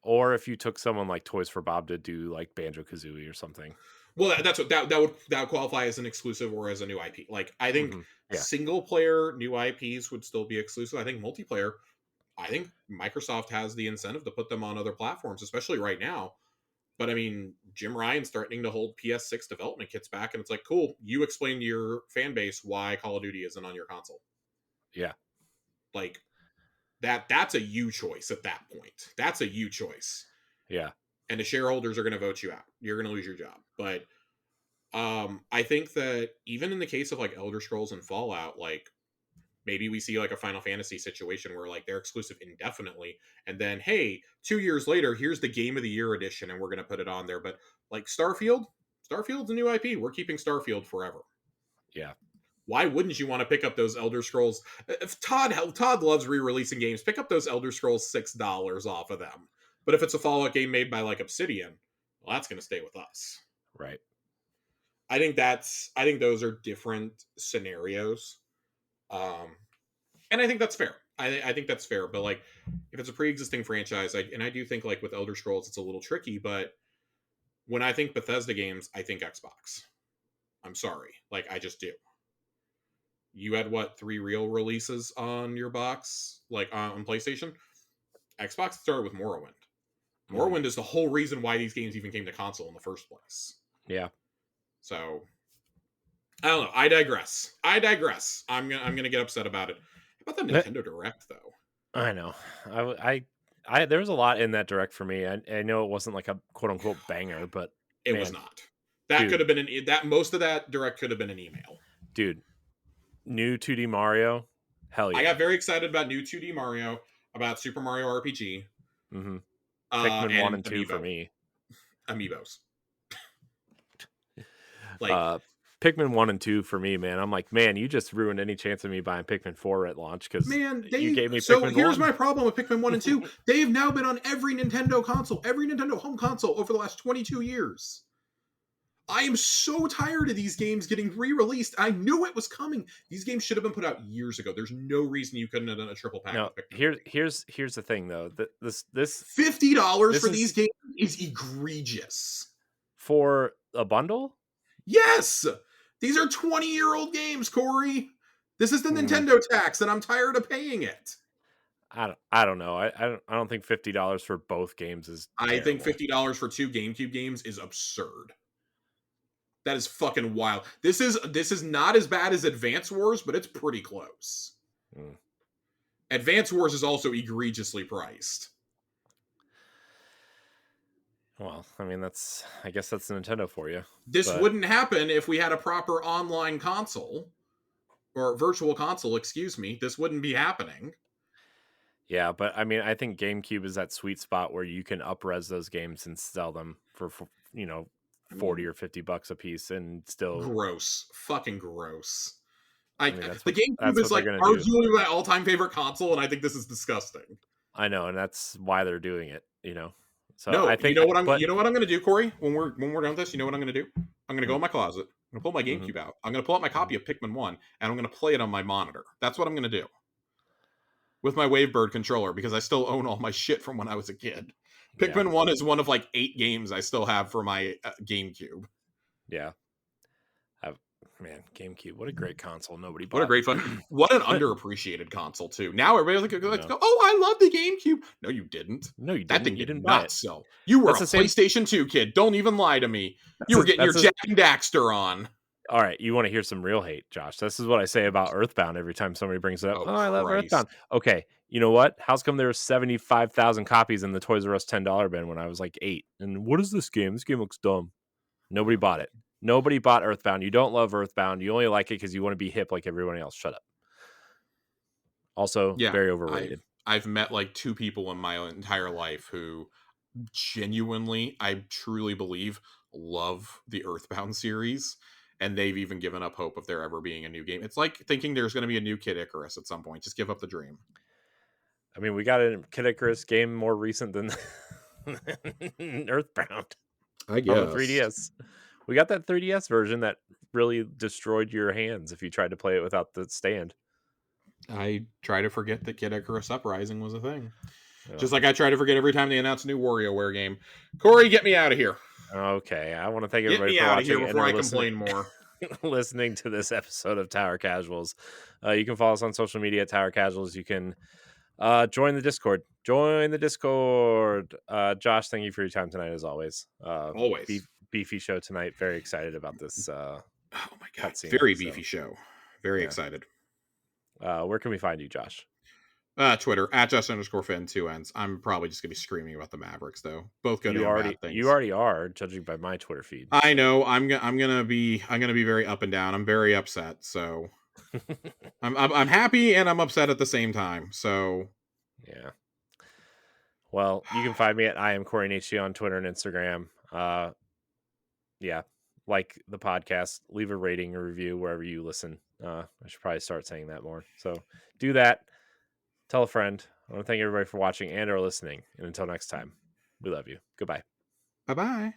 Or if you took someone like Toys for Bob to do like Banjo-Kazooie or something. Well, that's what that would qualify as an exclusive or as a new IP. Like, I think single player new IPs would still be exclusive. I think multiplayer, I think Microsoft has the incentive to put them on other platforms, especially right now. But I mean, Jim Ryan's threatening to hold PS6 development kits back, and it's like, cool, you explain to your fan base why Call of Duty isn't on your console. Yeah. Like, that's a you choice at that point. That's a you choice. Yeah. And the shareholders are going to vote you out. You're going to lose your job. But I think that even in the case of, like, Elder Scrolls and Fallout, like, maybe we see like a Final Fantasy situation where, like, they're exclusive indefinitely, and then, hey, 2 years later, here's the Game of the Year edition, and we're going to put it on there. But, like, Starfield's a new IP. We're keeping Starfield forever. Yeah. Why wouldn't you want to pick up those Elder Scrolls? If Todd loves re-releasing games, pick up those Elder Scrolls $6 off of them. But if it's a Fallout game made by, like, Obsidian, well, that's going to stay with us. Right. I think those are different scenarios. And I think that's fair. I think that's fair. But, like, if it's a pre-existing franchise, and I do think, like, with Elder Scrolls, it's a little tricky. But when I think Bethesda games, I think Xbox. I'm sorry. Like, I just do. You had, what, 3 real releases on your box? Like, on PlayStation? Xbox started with Morrowind. Morrowind is the whole reason why these games even came to console in the first place. Yeah. So, I don't know. I digress. I'm gonna get upset about it. How about the Nintendo Direct, though? I know. I there was a lot in that Direct for me. I know it wasn't like a quote unquote banger, but it was not. That could have been most of that Direct could have been an email. Dude, new 2D Mario, hell yeah! I got very excited about new 2D Mario, about Super Mario RPG. Pikmin 1 and 2 for me. Amiibos. Like, Pikmin 1 and 2 for me, man. I'm like, man, you just ruined any chance of me buying Pikmin 4 at launch because you gave me Pikmin 1. So here's my problem with Pikmin 1 and 2. They've now been on every Nintendo console, every Nintendo home console over the last 22 years. I am so tired of these games getting re-released. I knew it was coming. These games should have been put out years ago. There's no reason you couldn't have done a triple pack. No, here's the thing though. This $50 for these games is egregious. For a bundle? Yes! These are 20-year-old games, Corey. This is the Nintendo tax, and I'm tired of paying it. I don't know. I don't think $50 for both games is terrible. I think $50 for 2 GameCube games is absurd. That is fucking wild. This is not as bad as Advance Wars, but it's pretty close. Advance Wars is also egregiously priced. Well, I mean, I guess that's Nintendo for you. This But wouldn't happen if we had a proper online console or virtual console, excuse me. This wouldn't be happening. yeah, but I mean, I think GameCube is that sweet spot where you can up-res those games and sell them for you know, I 40 mean, or $50 a piece and still. gross. Fucking gross. I mean, The GameCube that's is what they're like gonna do. arguably my all-time favorite console, and I think this is disgusting. I know, and that's why they're doing it, you know. So No, I think, but you know what I'm gonna do, Corey? When we're done with this, you know what I'm gonna do? I'm gonna go in my closet. I'm gonna pull my mm-hmm. GameCube out. I'm gonna pull out my copy of Pikmin 1, and I'm gonna play it on my monitor. That's what I'm gonna do with my Wavebird controller because I still own all my shit from when I was a kid. Yeah, Pikmin 1 is one of like 8 games I still have for my GameCube. yeah. Man, GameCube, what a great console. Nobody What a bought. great fun. What an underappreciated console, too. Now everybody's like, let's No. go, oh, I love the GameCube. No, you didn't. No, you That didn't. thing You did didn't buy not it. sell. You were That's a the same. PlayStation 2 kid. Don't even lie to me. You were getting your That's Jack and Daxter on. All right, you want to hear some real hate, Josh? This is what I say about Earthbound every time somebody brings it up. Oh, Oh, I love Christ. Earthbound. Okay, you know what? How's come there were 75,000 copies in the Toys R Us $10 bin when I was like 8? And what is this game? This game looks dumb. Nobody bought it. Nobody bought Earthbound. You don't love Earthbound. You only like it because you want to be hip like everyone else. Shut up. Also, Yeah, very overrated. I've met like 2 people in my entire life who genuinely, I truly believe, love the Earthbound series. And they've even given up hope of there ever being a new game. It's like thinking there's going to be a new Kid Icarus at some point. Just give up the dream. I mean, we got a Kid Icarus game more recent than Earthbound I on the guess. 3DS. We got that 3DS version that really destroyed your hands if you tried to play it without the stand. I try to forget that Kid Icarus Uprising was a thing. Oh. Just like I try to forget every time they announce a new WarioWare game. Corey, get me out of here. Okay, I want to thank Get everybody me for out of watching here and before or I complain more. listening to this episode of Tower Casuals. You can follow us on social media at Tower Casuals. You can join the Discord. Join the Discord. Josh, thank you for your time tonight, as always. Always. Beefy show tonight. Very excited about this. Oh my god, cutscene, very beefy show. Very yeah. excited. Where can we find you, Josh? Twitter at Just_Finn 2 N's. I'm probably just gonna be screaming about the Mavericks though. Both good and bad things. You already are, judging by my Twitter feed. I know. I'm gonna be very up and down. I'm very upset. So I'm happy and I'm upset at the same time. So yeah. Well, you can find me at I am Corey HG on Twitter and Instagram. Yeah, like the podcast, leave a rating or review wherever you listen. I should probably start saying that more. So do that. Tell a friend. I want to thank everybody for watching and or listening. And until next time, we love you. Goodbye. bye-bye.